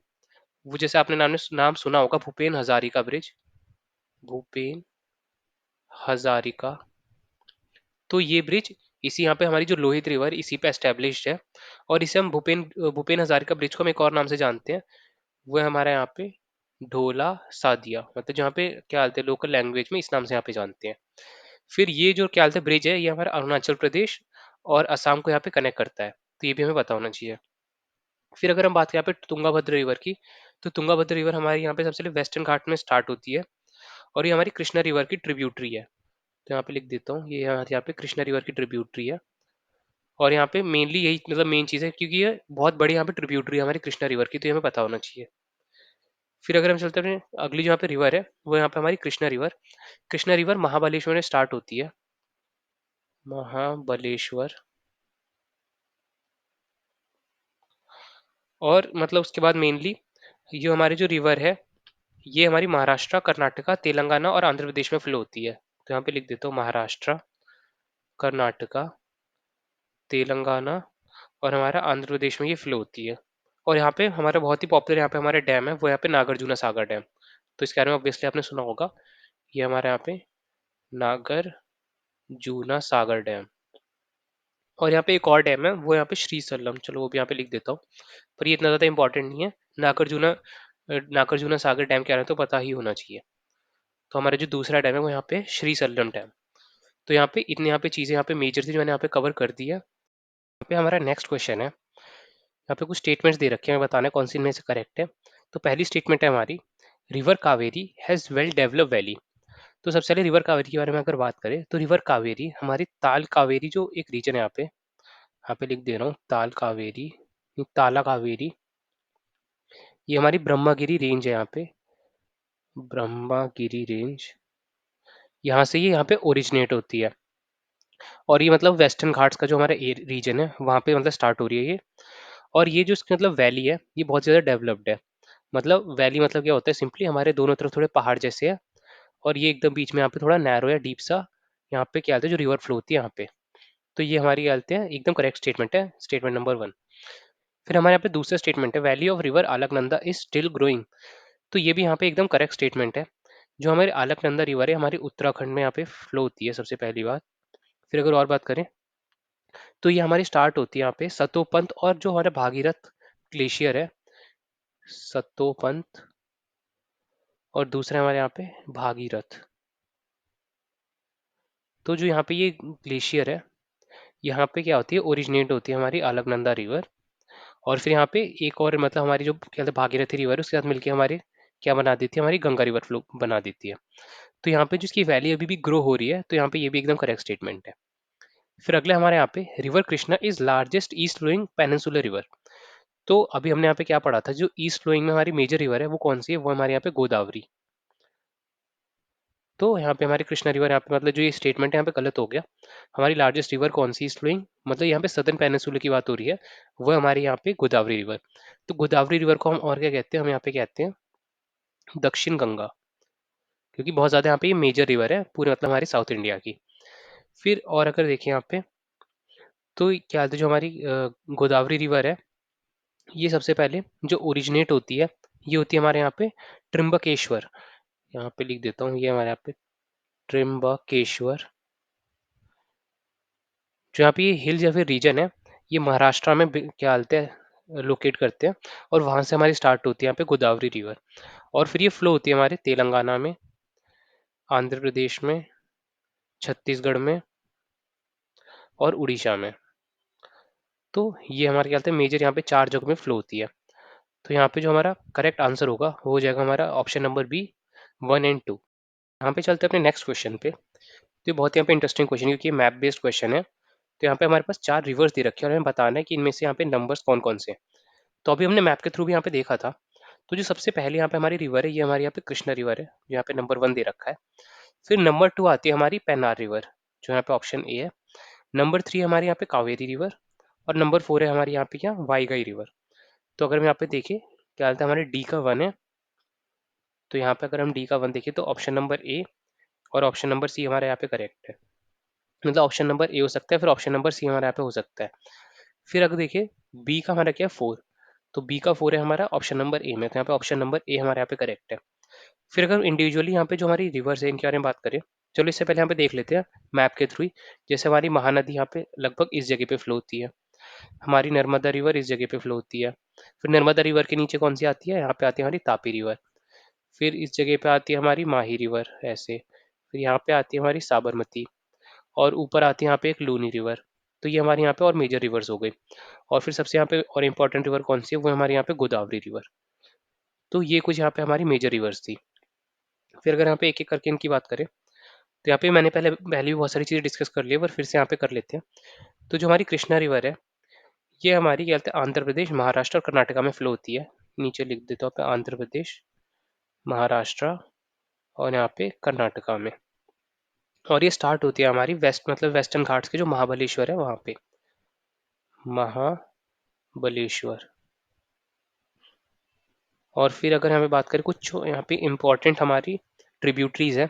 वो जैसे आपने नाम सुना होगा, भूपेन हजारिका ब्रिज, भूपेन हजारिका। तो ये ब्रिज इसी यहाँ पे हमारी जो लोहित रिवर इसी पे एस्टेब्लिश्ड है। और इसे हम भूपेन भूपेन हजारिका ब्रिज को हम एक और नाम से जानते हैं, वो है हमारे यहाँ पे ढोला सादिया, मतलब जहाँ पे क्या बोलते हैं लोकल लैंग्वेज में इस नाम से यहाँ पे जानते हैं। फिर ये जो क्या बोलते हैं ब्रिज है, ये हमारा अरुणाचल प्रदेश और असम को यहाँ पे कनेक्ट करता है, तो ये भी हमें पता होना चाहिए। फिर अगर हम बात करें यहाँ पे तुंगाभद्र रिवर की, तो तुंगाभद्र रिवर हमारे यहाँ पे सबसे पहले वेस्टर्न घाट में स्टार्ट होती है, और ये हमारी कृष्णा रिवर की ट्रिब्यूटरी है। तो यहाँ पे लिख देता हूँ, ये यहाँ पे कृष्णा रिवर की ट्रिब्यूटरी है। और यहाँ पे मेनली यही मतलब मेन चीज़ है, क्योंकि ये बहुत बड़ी यहाँ पे ट्रिब्यूटरी है हमारी कृष्णा रिवर की, तो ये हमें पता होना चाहिए। फिर अगर हम चलते हैं अगली जो यहाँ पे रिवर है, वो यहाँ पे हमारी कृष्णा रिवर। कृष्णा रिवर महाबलेश्वर में स्टार्ट होती है, महाबलेश्वर। और मतलब उसके बाद मेनली ये हमारी जो रिवर है, ये हमारी महाराष्ट्र, कर्नाटका, तेलंगाना और आंध्र प्रदेश में फ्लो होती है। तो यहाँ पे लिख देता हूँ महाराष्ट्र, कर्नाटका, तेलंगाना और हमारा आंध्र प्रदेश में ये फ्लो होती है। और यहाँ पे हमारा बहुत ही पॉपुलर यहाँ पे हमारे डैम है, वो यहाँ पे नागार्जुना सागर डैम। तो इसके बारे में ऑब्वियसली आपने सुना होगा, ये हमारे यहाँ पे नागार्जुना सागर डैम। और यहाँ पे एक और डैम है, वो यहाँ पे श्री सल्लम, चलो वो भी यहाँ पे लिख देता हूँ, पर ये इतना ज़्यादा इंपॉर्टेंट नहीं है। नागार्जुना नागार्जुना सागर डैम क्या है तो पता ही होना चाहिए। तो हमारा जो दूसरा डैम है वो यहाँ पे श्री सल्लम डैम। तो यहाँ पे इतने यहाँ पे चीज़ें यहाँ पे मेजर थी जो मैंने यहाँ पे कवर कर दी है। यहाँ पे हमारा नेक्स्ट क्वेश्चन है, यहाँ पे कुछ स्टेटमेंट्स दे रखे हैं, हमें बताना है कौन सी इनमें से करेक्ट है। तो पहली स्टेटमेंट है हमारी, river Kaveri has well developed valley. तो सबसे पहले रिवर कावेरी के बारे में अगर बात करें, तो रिवर कावेरी हमारी ताल कावेरी जो एक रीजन है यहाँ पे लिख दे रहा हूँ, ताल कावेरी, ताला कावेरी, ये हमारी ब्रह्मागिरी रेंज है यहाँ पे, ब्रह्मागिरी रेंज, यहाँ से ये यहाँ पे ओरिजिनेट होती है। और ये मतलब वेस्टर्न घाट्स का जो हमारा रीजन है वहाँ पे मतलब स्टार्ट हो रही है ये। और ये जो इसकी मतलब वैली है, ये बहुत ज़्यादा डेवलप्ड है। मतलब वैली मतलब क्या होता है, सिंपली हमारे दोनों तरफ थोड़े पहाड़ जैसे है, और ये एकदम बीच में यहाँ पे थोड़ा नैरो या डीप सा यहाँ पे क्या होता है जो रिवर फ्लो होती है यहाँ पे। तो ये हमारी क्या बोलते हैं एकदम करेक्ट स्टेटमेंट है, स्टेटमेंट नंबर 1। फिर हमारे यहाँ पे दूसरा स्टेटमेंट है, valley of river Alaknanda is still growing. तो ये भी यहाँ पे एकदम करेक्ट स्टेटमेंट है। जो हमारे अलकनंदा रिवर है हमारी उत्तराखंड में यहाँ पे फ्लो होती है सबसे पहली बात। फिर अगर और बात करें, तो ये हमारी स्टार्ट होती है यहाँ पे सतोपंथ, और जो हमारा भागीरथ ग्लेशियर है, सतोपंथ, और दूसरा हमारे यहाँ पे भागीरथ। तो जो यहाँ पे ये ग्लेशियर है, यहाँ पे क्या होती है ओरिजिनेट होती है हमारी अलकनंदा रिवर। और फिर यहाँ पे एक और मतलब हमारी जो क्या कहते हैं भागीरथी रिवर है उसके साथ मिलके हमारी क्या बना देती है, हमारी गंगा रिवर फ्लो बना देती है। तो यहाँ पे जिसकी वैली अभी भी ग्रो हो रही है, तो यहाँ पे ये भी एकदम करेक्ट स्टेटमेंट है। फिर अगला हमारे यहाँ पे, river Krishna is largest east flowing peninsular river. तो अभी हमने यहाँ पे क्या पढ़ा था, जो ईस्ट फ्लोइंग में हमारी मेजर रिवर है वो कौन सी है, वो हमारे यहाँ पे गोदावरी। तो यहाँ पे हमारी कृष्णा रिवर यहाँ पे मतलब जो ये स्टेटमेंट है यहाँ पे गलत हो गया। हमारी लार्जेस्ट रिवर कौन सी ईस्ट फ्लोइंग, मतलब यहाँ पे सदर्न पेनिनसुला की बात हो रही है, वो हमारे यहाँ पे गोदावरी रिवर। तो गोदावरी रिवर को हम और क्या कहते हैं, हम यहाँ पे कहते हैं दक्षिण गंगा, क्योंकि बहुत ज़्यादा यहाँ पे ये मेजर रिवर है पूरे मतलब हमारे साउथ इंडिया की। फिर और अगर देखें यहाँ पे, तो क्या बोलते हैं, जो हमारी गोदावरी रिवर है, ये सबसे पहले जो ओरिजिनेट होती है, ये होती है हमारे यहाँ पे त्र्यंबकेश्वर। यहाँ पे लिख देता हूँ, ये हमारे यहाँ पे त्र्यंबकेश्वर। जो यहाँ पे ये हिल्स या फिर रीजन है, ये महाराष्ट्र में क्या बोलते हैं लोकेट करते हैं, और वहाँ से हमारी स्टार्ट होती है यहाँ पे गोदावरी रिवर। और फिर ये फ्लो होती है हमारे तेलंगाना में, आंध्र प्रदेश में, छत्तीसगढ़ में और उड़ीसा में। तो ये हमारे क्या बोलते हैं मेजर यहाँ पे 4 जगह में फ्लो होती है। तो यहाँ पे जो हमारा करेक्ट आंसर होगा वो हो जाएगा हमारा ऑप्शन नंबर बी, 1 और 2। यहाँ पे चलते हैं अपने नेक्स्ट क्वेश्चन पे। तो ये बहुत यहाँ पे इंटरेस्टिंग क्वेश्चन है क्योंकि मैप बेस्ड क्वेश्चन है। तो यहाँ पे हमारे पास 4 रिवर्स दे रखे हैं और हमें बताना है कि इनमें से यहाँ पे नंबर्स कौन-कौन से हैं। तो अभी हमने मैप के थ्रू भी यहाँ पे देखा था। तो जो सबसे पहले यहाँ पे हमारी रिवर है, ये हमारी यहाँ पे कृष्णा रिवर है, जो यहाँ पे नंबर 1 दे रखा है। फिर नंबर 2 आती है हमारी पेन्नार रिवर, जो यहाँ पे ऑप्शन ए है। नंबर 3 हमारे यहाँ पे कावेरी रिवर और नंबर 4 है हमारी यहाँ पे क्या वाईगाई रिवर। तो अगर हम यहाँ पे देखें, क्या आता है हमारे डी का 1 है। तो यहाँ पे अगर हम डी का 1 देखें तो ऑप्शन नंबर ए और ऑप्शन नंबर सी हमारे यहाँ पे करेक्ट है। मतलब ऑप्शन नंबर ए हो सकता है, फिर ऑप्शन नंबर सी हमारे यहाँ पे हो सकता है। फिर अगर देखिए बी का हमारा क्या है 4, तो बी का 4 है हमारा ऑप्शन नंबर ए में, तो यहाँ पे ऑप्शन नंबर ए हमारे यहाँ पे करेक्ट है। फिर अगर इंडिविजुअली यहाँ पे जो हमारी रिवर्स है इनके बारे में बात करें, चलो इससे पहले यहाँ पे देख लेते हैं मैप के थ्रू ही। जैसे हमारी महानदी यहाँ पे लगभग इस जगह पे फ्लो होती है, हमारी नर्मदा रिवर इस जगह पे फ्लो होती है। फिर नर्मदा रिवर के नीचे कौन सी आती है, यहाँ पे आती है हमारी तापी रिवर। फिर इस जगह पे आती है हमारी माही रिवर ऐसे। फिर यहाँ पे आती है हमारी साबरमती और ऊपर आती है यहाँ पे एक लूनी रिवर। तो ये हमारे यहाँ पे और मेजर रिवर्स हो गई। और फिर सबसे यहाँ पे और इम्पोर्टेंट रिवर कौन सी है, वो हमारे यहाँ पे गोदावरी रिवर। तो ये कुछ यहाँ पे हमारी मेजर रिवर्स थी। फिर अगर यहाँ पे एक एक करके इनकी बात करें, तो यहाँ पे मैंने पहले भी बहुत सारी चीज़ें डिस्कस कर ली है, पर फिर से यहाँ पे कर लेते हैं। तो जो हमारी कृष्णा रिवर है, ये हमारी क्या कहते हैं आंध्र प्रदेश, महाराष्ट्र और कर्नाटका में फ्लो होती है। नीचे लिख देता हूँ पे आंध्र प्रदेश, महाराष्ट्र और यहाँ पे कर्नाटका में। और ये स्टार्ट होती है हमारी वेस्ट मतलब वेस्टर्न घाट्स के जो महाबलेश्वर है वहाँ पे, महाबलेश्वर। और फिर अगर यहाँ पे बात करें कुछ जो यहाँ पे इम्पोर्टेंट हमारी ट्रिब्यूटरीज है,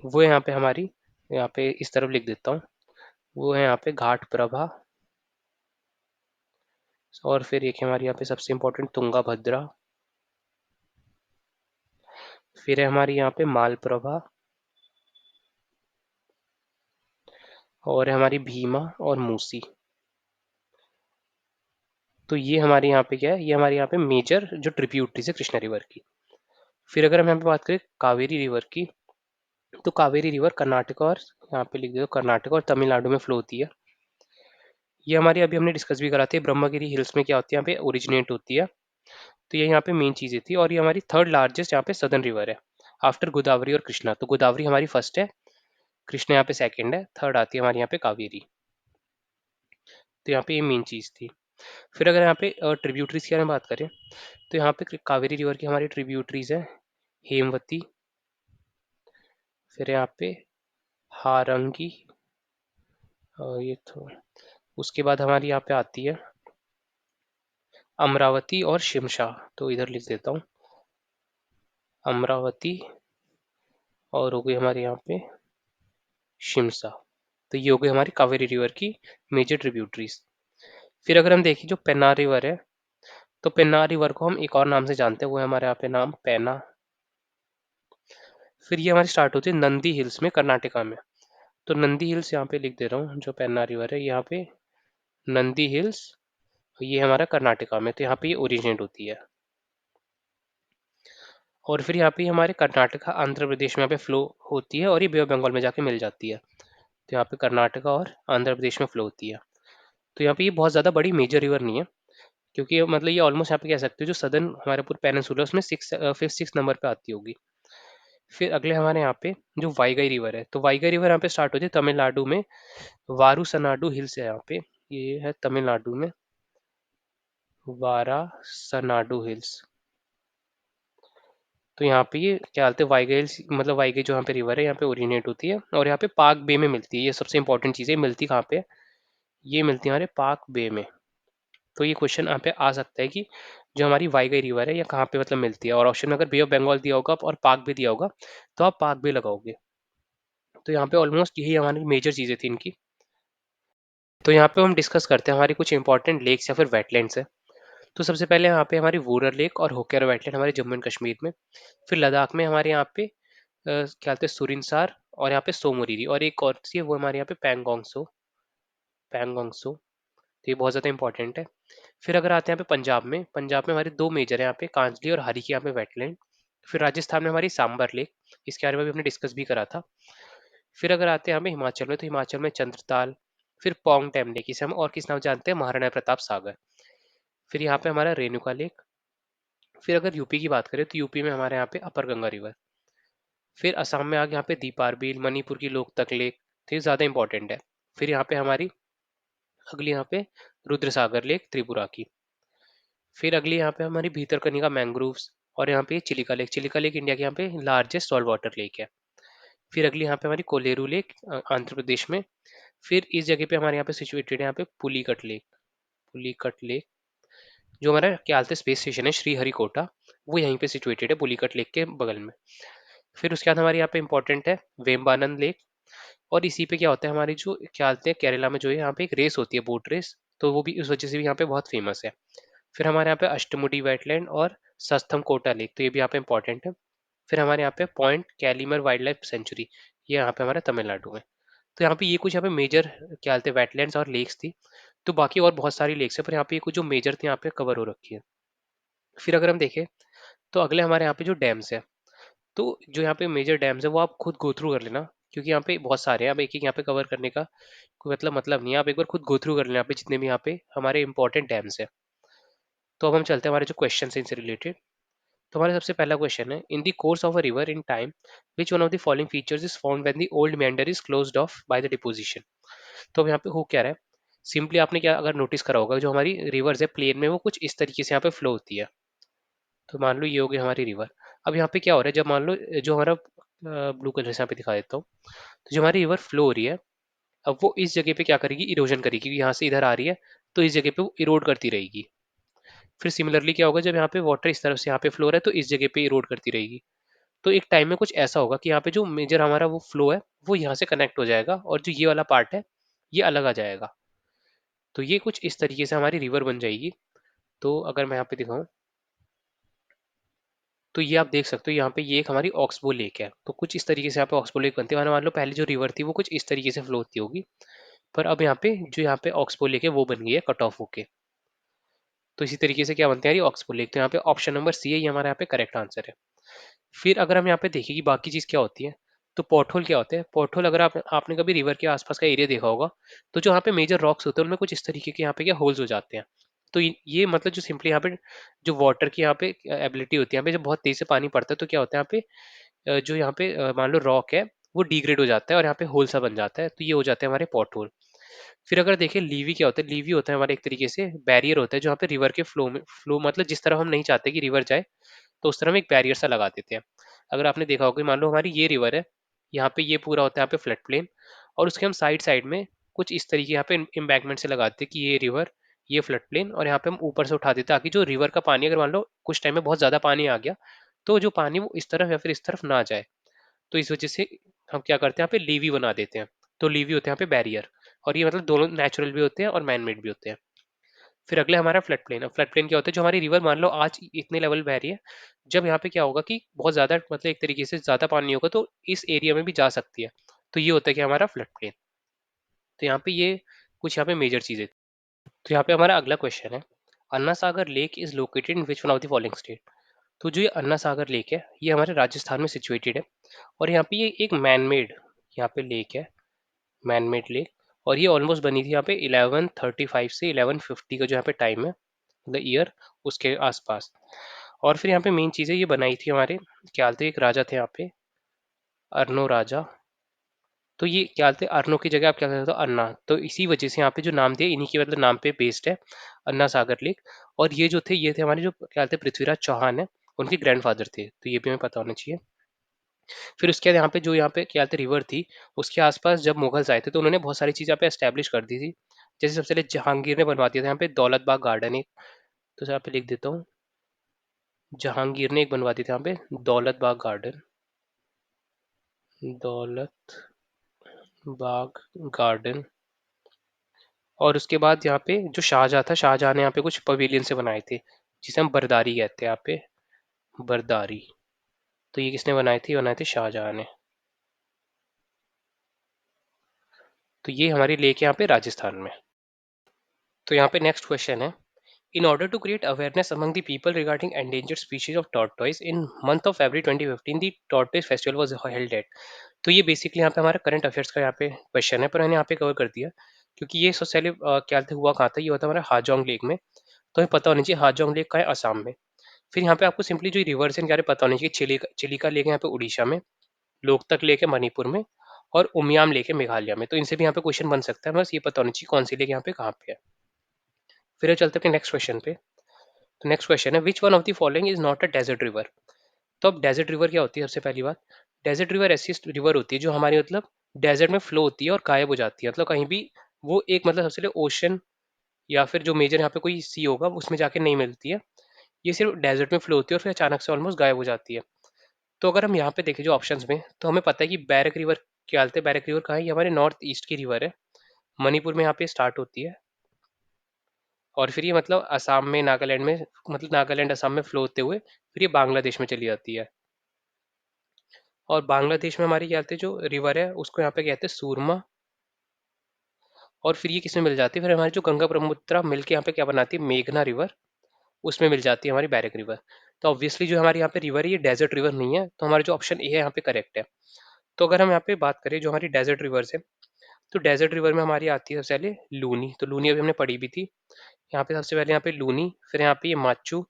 वो यहाँ पे हमारी यहाँ पे इस तरफ लिख देता हूँ। वो है यहाँ पे घाट प्रभा, और फिर एक है हमारी यहाँ पे सबसे इम्पोर्टेंट तुंगा भद्रा। फिर है हमारी यहाँ पे मालप्रभा और है हमारी भीमा और मूसी। तो ये हमारे यहाँ पे क्या है, ये हमारे यहाँ पे मेजर जो ट्रिब्यूटरीज है कृष्णा रिवर की। फिर अगर हम यहाँ पे बात करें कावेरी रिवर की, तो कावेरी रिवर कर्नाटक और यहाँ पे लिख दो कर्नाटक और तमिलनाडु में फ्लो होती है। ये हमारी अभी हमने डिस्कस भी करा था ब्रह्मगिरी हिल्स में क्या होती है, यहाँ पे ओरिजिनेट होती है। तो ये यहाँ पे मेन चीज़ें थी। और ये हमारी थर्ड लार्जेस्ट यहाँ पे सदर्न रिवर है आफ्टर गोदावरी और कृष्णा। तो गोदावरी हमारी फर्स्ट है, कृष्णा यहाँ पे सेकंड है, थर्ड आती है हमारे यहाँ पे कावेरी। तो यहाँ पे ये मेन चीज़ थी। फिर अगर यहाँ पे ट्रिब्यूटरीज की अगर बात करें, तो यहाँ पे कावेरी रिवर की हमारी ट्रिब्यूटरीज है हेमवती, फिर यहाँ पे हारंगी, और ये तो उसके बाद हमारी यहाँ पे आती है अमरावती और शिमशा। तो इधर लिख देता हूँ अमरावती, और हो गई हमारे यहाँ पे शिमशा। तो ये हो गई हमारी कावेरी रिवर की मेजर ट्रिब्यूटरीज। फिर अगर हम देखें जो पेन्नार रिवर है, तो पेन्नार रिवर को हम एक और नाम से जानते हैं, वो है हमारे यहाँ पे नाम पैना। फिर ये हमारी स्टार्ट होती है नंदी हिल्स में कर्नाटका में। तो नंदी हिल्स यहाँ पे लिख दे रहा हूँ, जो पेन्नार रिवर है यहाँ पे नंदी हिल्स, ये हमारा कर्नाटका में, तो यहाँ पे ये ओरिजिनेट होती है। और फिर यहाँ पे हमारे कर्नाटका आंध्र प्रदेश में यहाँ पे फ्लो होती है और ये बे ऑफ बंगाल में जाके मिल जाती है। तो यहाँ पे कर्नाटका और आंध्र प्रदेश में फ्लो होती है। तो यहाँ पे ये बहुत ज़्यादा बड़ी मेजर रिवर नहीं है, क्योंकि मतलब ये ऑलमोस्ट यहाँ पे कह सकते हो जो सदर्न हमारे पूरे पेनिनसुला उसमें फिफ्थ सिक्स नंबर पे आती होगी। फिर अगले हमारे यहाँ पे जो वाईगाई रिवर है, तो वाईगाई रिवर यहाँ पे स्टार्ट होती है तमिलनाडु में, वारुसनाडु हिल्स है यहाँ पे, ये है तमिलनाडु में वारासनाडु हिल्स। तो यहाँ पे ये क्या बोलते हैं वाईगाई मतलब वाईगाई जो यहाँ पे रिवर है यहाँ पे ओरिजिनेट होती है और यहाँ पे पाक बे में मिलती है। ये सबसे इंपॉर्टेंट चीज़ है, मिलती कहाँ पे, ये मिलती है हमारे पाक बे में। तो ये क्वेश्चन यहाँ पे आ सकता है कि जो हमारी वाईगाई रिवर है ये कहाँ पे मतलब मिलती है, और ऑप्शन में अगर बे ऑफ बंगाल दिया होगा और पाक बे दिया होगा तो आप पाक बे लगाओगे। तो यहाँ पे ऑलमोस्ट यही हमारी मेजर चीज़ें थी इनकी। तो यहाँ पे हम डिस्कस करते हैं हमारी कुछ इंपॉर्टेंट लेक्स या फिर वेटलैंड्स है। तो सबसे पहले यहाँ पे हमारी वूलर लेक और होकेर वेटलैंड हमारे जम्मू एंड कश्मीर में। फिर लद्दाख में हमारे यहाँ पे क्या कहते हैं सुरिनसार, और यहाँ पे सोमोरिरी, और एक और सी है वो हमारे यहाँ पे पैंगोंगसो, पैंगोंगसो। तो ये बहुत ज़्यादा इंपॉर्टेंट है। फिर अगर आते हैं यहाँ पे पंजाब में हमारे दो मेजर है यहाँ पे कांजली और हरी की यहाँ पे वेटलैंड। फिर राजस्थान में हमारी सांबर लेक, इसके बारे में भी हमने डिस्कस भी करा था। फिर अगर आते हैं हमें हिमाचल में, तो हिमाचल में चंद्रताल, फिर पौंग डैम लेक, इसे हम और किस नाम जानते हैं, महाराणा प्रताप सागर। फिर यहाँ पे हमारा रेणुका लेक, फिर अगर यूपी की बात करें तो यूपी में हमारे यहाँ पे अपर गंगा रिवर। फिर असम में आ गया यहाँ पे दीपारबील, मणिपुर की लोकतक लेक, तो ये ज़्यादा इंपॉर्टेंट है। फिर यहाँ पे हमारी अगली यहाँ पे रुद्रसागर लेक त्रिपुरा की। फिर अगली यहाँ पे हमारी भीतरकनिका मैंग्रोव्स, और यहाँ पे Chilika lake. Chilika lake India के यहाँ पे लार्जेस्ट सॉल्ट वाटर लेक है। फिर अगली यहाँ पे हमारी कोलेरू लेक आंध्र प्रदेश में। फिर इस जगह पे हमारे यहाँ पे सिचुएटेड है यहाँ पे पुलिकट लेक। पुलिकट लेक जो हमारा क्या हालत स्पेस स्टेशन है श्रीहरिकोटा, वो यहीं पे सिचुएटेड है पुलिकट लेक के बगल में। फिर उसके बाद हमारे यहाँ पे इंपॉर्टेंट है वेम्बानंद लेक। और इसी पे क्या होता है हमारी जो क्या हालत है केरला में जो है यहाँ पे एक रेस होती है बोट रेस, तो वो भी उस वजह से भी यहाँ पे बहुत फेमस है। फिर हमारे यहाँ पे अष्टमुडी वेटलैंड और सस्थम कोटा लेक, तो ये भी यहाँ पे इंपॉर्टेंट है। फिर हमारे यहाँ पे पॉइंट कैलीमर वाइल्ड लाइफ सेंचुरी, ये यहाँ पे हमारे तमिलनाडु में। तो यहाँ पे ये कुछ यहाँ पे मेजर क्या बोलते हैं वेटलैंड्स और लेक्स थी। तो बाकी और बहुत सारी लेक्स है, पर यहाँ पे ये कुछ जो मेजर थे यहाँ पे कवर हो रखी है। फिर अगर हम देखें तो अगले हमारे यहाँ पे जो डैम्स है, तो जो यहाँ पे मेजर डैम्स है वो आप खुद गो थ्रू कर लेना, क्योंकि यहाँ पे बहुत सारे हैं, अब एक एक यहाँ पे कवर करने का कोई मतलब नहीं है। आप एक बार खुद गो थ्रू कर लेना यहाँ पे जितने भी यहाँ पे हमारे इंपॉर्टेंट डैम्स है। तो अब हम चलते हैं हमारे जो क्वेश्चन है इनसे रिलेटेड। तो हमारा सबसे पहला क्वेश्चन है, in the course of a river in time which one of the following features is found when the old meander is closed off by the deposition. तो अब यहाँ पे हो क्या रहा है, सिंपली आपने क्या अगर नोटिस करा होगा, जो हमारी रिवर्स है प्लेन में वो कुछ इस तरीके से यहाँ पे फ्लो होती है। तो मान लो ये हो गई हमारी रिवर। अब यहाँ पे क्या हो रहा है, जब मान लो जो हमारा ब्लू कलर से यहाँ पे दिखा देता हूँ, तो जो हमारी रिवर फ्लो हो रही है, अब वो इस जगह पे क्या करेगी, इरोजन करेगी, क्योंकि यहाँ से इधर आ रही है, तो इस जगह पे वो इरोड करती रहेगी। फिर सिमिलरली क्या होगा, जब यहाँ पे वाटर इस तरफ से यहाँ पे फ्लो रहा है, तो इस जगह पे इरोड करती रहेगी। तो एक टाइम में कुछ ऐसा होगा कि यहाँ पे जो मेजर हमारा वो फ्लो है वो यहाँ से कनेक्ट हो जाएगा, और जो ये वाला पार्ट है ये अलग आ जाएगा। तो ये कुछ इस तरीके से हमारी रिवर बन जाएगी। तो अगर मैं यहाँ पे दिखाऊं, तो ये आप देख सकते हो यहाँ पे ये एक हमारी ऑक्सबो लेक है। तो कुछ इस तरीके से यहाँ पे ऑक्सबो लेक बनती है, मान लो पहले जो रिवर थी वो कुछ इस तरीके से फ्लो होती होगी, पर अब यहाँ पे जो यहाँ पे ऑक्सबो लेक है वो बन गई है कट ऑफ होके। तो इसी तरीके से क्या बनते हैं, ये ऑक्सबो लेक। तो यहाँ पे ऑप्शन नंबर सी है, ये हमारा यहाँ पे करेक्ट आंसर है। फिर अगर हम यहाँ पे देखें कि बाकी चीज़ क्या होती है, तो पॉटहोल क्या होते हैं। पॉटहोल अगर आपने कभी रिवर के आसपास का एरिया देखा होगा, तो जो यहाँ पे मेजर रॉक्स होते हैं उनमें कुछ इस तरीके के यहाँ पे क्या होल्स हो जाते हैं। तो ये मतलब जो सिंपली यहाँ पे जो वाटर की यहाँ पे एबिलिटी होती है, यहाँ पे जब बहुत तेज से पानी पड़ता है तो क्या होता है यहाँ पे जो यहाँ पे मान लो रॉक है वो डिग्रेड हो जाता है और यहाँ पे होल सा बन जाता है, तो ये हो जाते हैं हमारे पॉट होल। फिर अगर देखें लीवी क्या होता है, लीवी होता है हमारे एक तरीके से बैरियर होता है, जो यहाँ पे रिवर के फ्लो मतलब जिस तरह हम नहीं चाहते कि रिवर जाए, तो उस तरह हम एक बैरियर सा लगा देते हैं। अगर आपने देखा होगा कि मान लो हमारी ये रिवर है, यहाँ पे ये पूरा होता है यहाँ पे फ्लड प्लेन, और उसके हम साइड साइड में कुछ इस तरीके यहाँ पे एम्बैंकमेंट से लगाते हैं कि ये रिवर, ये फ्लड प्लेन, और यहाँ पे हम ऊपर से उठा देते हैं ताकि जो रिवर का पानी अगर मान लो कुछ टाइम में बहुत ज्यादा पानी आ गया, तो जो पानी वो इस तरफ या फिर इस तरफ ना जाए। तो इस वजह से हम क्या करते हैं यहाँ पे लीवी बना देते हैं। तो लीवी होते हैं यहाँ पे बैरियर, और ये मतलब दोनों नेचुरल भी होते हैं और मैन मेड भी होते हैं। फिर अगले हमारा फ्लड प्लेन है। फ्लड प्लेन क्या होता है, जो हमारी रिवर मान लो आज इतने लेवल बह रही है, जब यहाँ पे क्या होगा कि बहुत ज्यादा मतलब एक तरीके से ज्यादा पानी होगा तो इस एरिया में भी जा सकती है। तो ये होता है कि हमारा फ्लड प्लेन। तो यहाँ पे ये कुछ यहाँ पे मेजर चीजें। तो यहाँ पे हमारा अगला क्वेश्चन है, Ana Sagar lake is located in which one of the following state. तो जो ये अन्ना सागर लेक है ये हमारे राजस्थान में सिचुएटेड है, और यहाँ पे ये एक मैन मेड यहाँ पे लेक है, मैन मेड लेक। और ये ऑलमोस्ट बनी थी यहाँ पे 1135 से 1150 का जो यहाँ पे टाइम है, द ईयर, उसके आसपास। और फिर यहाँ पे मेन चीज़ है, ये बनाई थी हमारे क्या थे, एक राजा थे यहाँ पे, अर्नो राजा। तो ये क्या थे, अर्नो की जगह आप क्या कहते हो अन्ना, तो इसी वजह से यहाँ पे जो नाम दिया इन्हीं के मतलब नाम पे बेस्ड है, अन्ना सागर लेक। और ये जो थे ये थे हमारे जो क्या थे पृथ्वीराज चौहान है, उनके ग्रैंडफादर थे, तो ये भी हमें पता होना चाहिए। फिर उसके बाद यहाँ पे क्या थे रिवर थी, उसके आसपास जब मुगल्स आए थे तो उन्होंने बहुत सारी चीज़ यहाँ पे एस्टेब्लिश कर दी थी। जैसे सबसे पहले जहांगीर ने बनवा दिया था यहाँ पे दौलत बाग गार्डन एक, तो यहाँ पे लिख देता हूँ, जहांगीर ने एक बनवा दी थी यहाँ पे दौलत बाग गार्डन, दौलत बाग गार्डन। और उसके बाद यहाँ पे जो शाहजहाँ था, शाहजहाँ ने यहाँ पे कुछ पवेलियन से बनाए थे, जिसे हम बरदारी कहते हैं यहाँ पे, बरदारी। तो ये किसने बनाए थे, ये बनाए थे शाहजहाँ ने। तो ये हमारी लेक है यहाँ पे राजस्थान में। तो यहाँ पे नेक्स्ट क्वेश्चन है, in order to create awareness among the people regarding endangered species of tortoise in month of February 2015 the tortoise festival was held at। तो ये बेसिकली यहाँ पे हमारा करंट अफेयर्स का यहाँ पे क्वेश्चन है, पर मैंने यहाँ पे कवर कर दिया, क्योंकि ये सबसे पहले क्या था हुआ कहाँ था, ये हुआ था हमारा हाजोंग लेक में। तो हमें पता होना चाहिए हाजोंग लेक का है असम में। फिर यहाँ पे आपको सिंपली जो रिवर्स है पता होनी चाहिए, चिलिका लेके यहाँ पे उड़ीसा में, लोकतक लेके मणिपुर में, और उमियाम लेके मेघालय में। तो इनसे भी यहाँ पे क्वेश्चन बन सकता है, बस ये पता होनी चाहिए कौन सी लेके यहाँ पे कहाँ पे है। फिर चलते हैं नेक्स्ट क्वेश्चन पे। तो नेक्स्ट क्वेश्चन है, which one of the following is not a desert river. तो अब डेजर्ट रिवर क्या होती है? सबसे पहली बात, डेजर्ट रिवर ऐसी रिवर होती है जो हमारी मतलब डेजर्ट में फ्लो होती है और गायब हो जाती है, मतलब कहीं भी वो एक मतलब सबसे पहले ओशन या फिर जो मेजर यहाँ पे कोई सी होगा उसमें जाके नहीं मिलती है, ये सिर्फ डेजर्ट में फ्लो होती है और फिर अचानक से ऑलमोस्ट गायब हो जाती है। तो अगर हम यहाँ पे देखें जो ऑप्शंस में, तो हमें पता है कि बैरक रिवर क्या हालत है। बैरक रिवर कहाँ है? ये हमारे नॉर्थ ईस्ट की रिवर है, मणिपुर में यहाँ पे स्टार्ट होती है, और फिर ये मतलब असम में, नागालैंड में, मतलब नागालैंड असम में फ्लो होते हुए फिर ये बांग्लादेश में चली जाती है। और बांग्लादेश में हमारी क्या कहते हैं जो रिवर है उसको यहाँ पे कहते हैं सूरमा, और फिर ये किसमें मिल जाती है? फिर हमारी जो गंगा ब्रह्मपुत्र मिलके यहाँ पे क्या बनाती है? मेघना रिवर, उसमें मिल जाती है हमारी बैरक रिवर। तो ऑब्वियसली जो हमारी यहाँ पे रिवर है ये डेजर्ट रिवर नहीं है, तो हमारा जो ऑप्शन ए है यहाँ पे करेक्ट है। तो अगर हम यहाँ पे बात करें जो हमारी डेजर्ट रिवर्स है, तो डेजर्ट रिवर में हमारी आती है सबसे पहले लूनी, तो लूनी अभी हमने पढ़ी भी थी। यहाँ पे सबसे पहले यहाँ पे लूनी, फिर यहाँ पे ये माचू,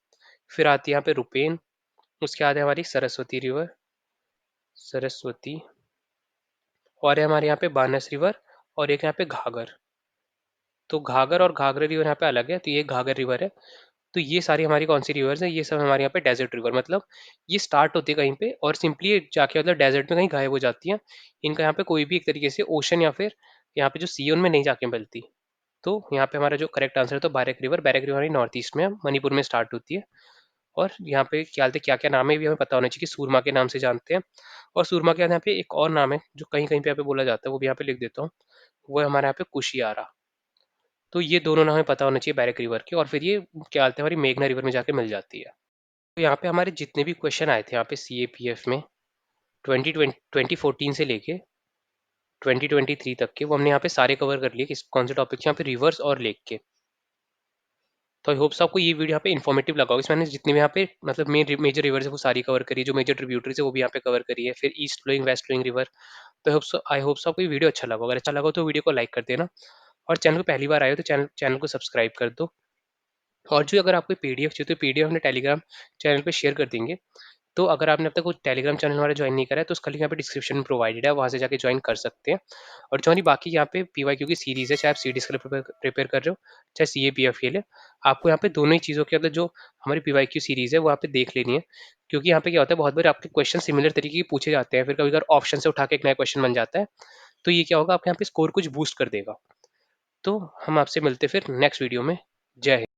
फिर आती है यहाँ पे रुपेन, उसके बाद है हमारी सरस्वती रिवर, सरस्वती, और है हमारे यहाँ पे बानस रिवर, और एक यहाँ पे घाघर। तो घाघर और घाघरा रिवर यहाँ पे अलग है, तो ये घाघर रिवर है। तो ये सारी हमारी कौन सी रिवर्स है? ये सब हमारे यहाँ पे डेजर्ट रिवर, मतलब ये स्टार्ट होती है कहीं पे और सिंपली जाके मतलब डेजर्ट में कहीं गायब हो जाती है। इनका यहाँ पे कोई भी एक तरीके से ओशन या फिर यहाँ पे जो सी है उनमें नहीं जाके मिलती। तो यहाँ पे हमारा जो करेक्ट आंसर है तो बैरक रिवर, बैरक रिवर हमारी नॉर्थ ईस्ट में है, मणिपुर में स्टार्ट होती है। और यहाँ पे क्या क्या नाम है भी हमें पता होना चाहिए कि सूरमा के नाम से जानते हैं। और सूरमा के यहाँ पे एक और नाम है जो कहीं कहीं पे यहाँ पे बोला जाता है, वो भी यहाँ पे लिख देता हूँ, वो है हमारे यहाँ पे कुशियारा। तो ये दोनों नाम हमें पता होना चाहिए बैरक रिवर के, और फिर ये क्या बोलते हैं हमारी मेघना रिवर में जाके मिल जाती है। तो यहाँ पे हमारे जितने भी क्वेश्चन आए थे यहाँ पे CAPF में 2014 से लेके 2023 तक के, वो हमने यहाँ पे सारे कवर कर लिए, किस कौन से टॉपिक यहाँ पे रिवर्स और लेक के। तो आई होप्स आपको ये वीडियो यहाँ पे इन्फॉर्मेटिव लगा होगा। इसमें मैंने जितने भी यहाँ पे मतलब मेजर रिवर्स है वो सारी कवर करी है, जो मेजर ट्रिब्यूटरीज है वो भी यहाँ पे कवर करी है, फिर east flowing west flowing river. तो आई होप्स आपको ये वीडियो अच्छा लगा, अगर अच्छा लगा तो वीडियो को लाइक कर देना, और चैनल को पहली बार आए हो तो चैनल को सब्सक्राइब कर दो। और जो अगर आपको PDF चाहिए तो PDF हमने टेलीग्राम चैनल पे शेयर कर देंगे। तो अगर आपने अब तक वो टेलीग्राम चैनल हमारा ज्वाइन नहीं करा है तो उसका लिंक यहाँ पे डिस्क्रिप्शन में प्रोवाइडेड है, वहाँ से जाके ज्वाइन कर सकते हैं। और जो हमारी बाकी यहाँ पे PYQ की सीरीज़ है, चाहे आप CDS के लिए प्रिपेयर कर रहे हो, चाहे CAPF के लिए, आपको यहाँ पे दोनों ही चीज़ों के मतलब जो हमारी PYQ सीरीज़ है वो यहाँ पे देख लेनी है। क्योंकि यहाँ पे क्या होता है, बहुत बार आपके क्वेश्चन सिमिलर तरीके के पूछे जाते हैं, फिर कभी कभार ऑप्शन से उठा के एक नया क्वेश्चन बन जाता है। तो ये क्या होगा, आपके यहाँ पे स्कोर कुछ बूस्ट कर देगा। तो हम आपसे मिलते फिर नेक्स्ट वीडियो में। जय हिंद।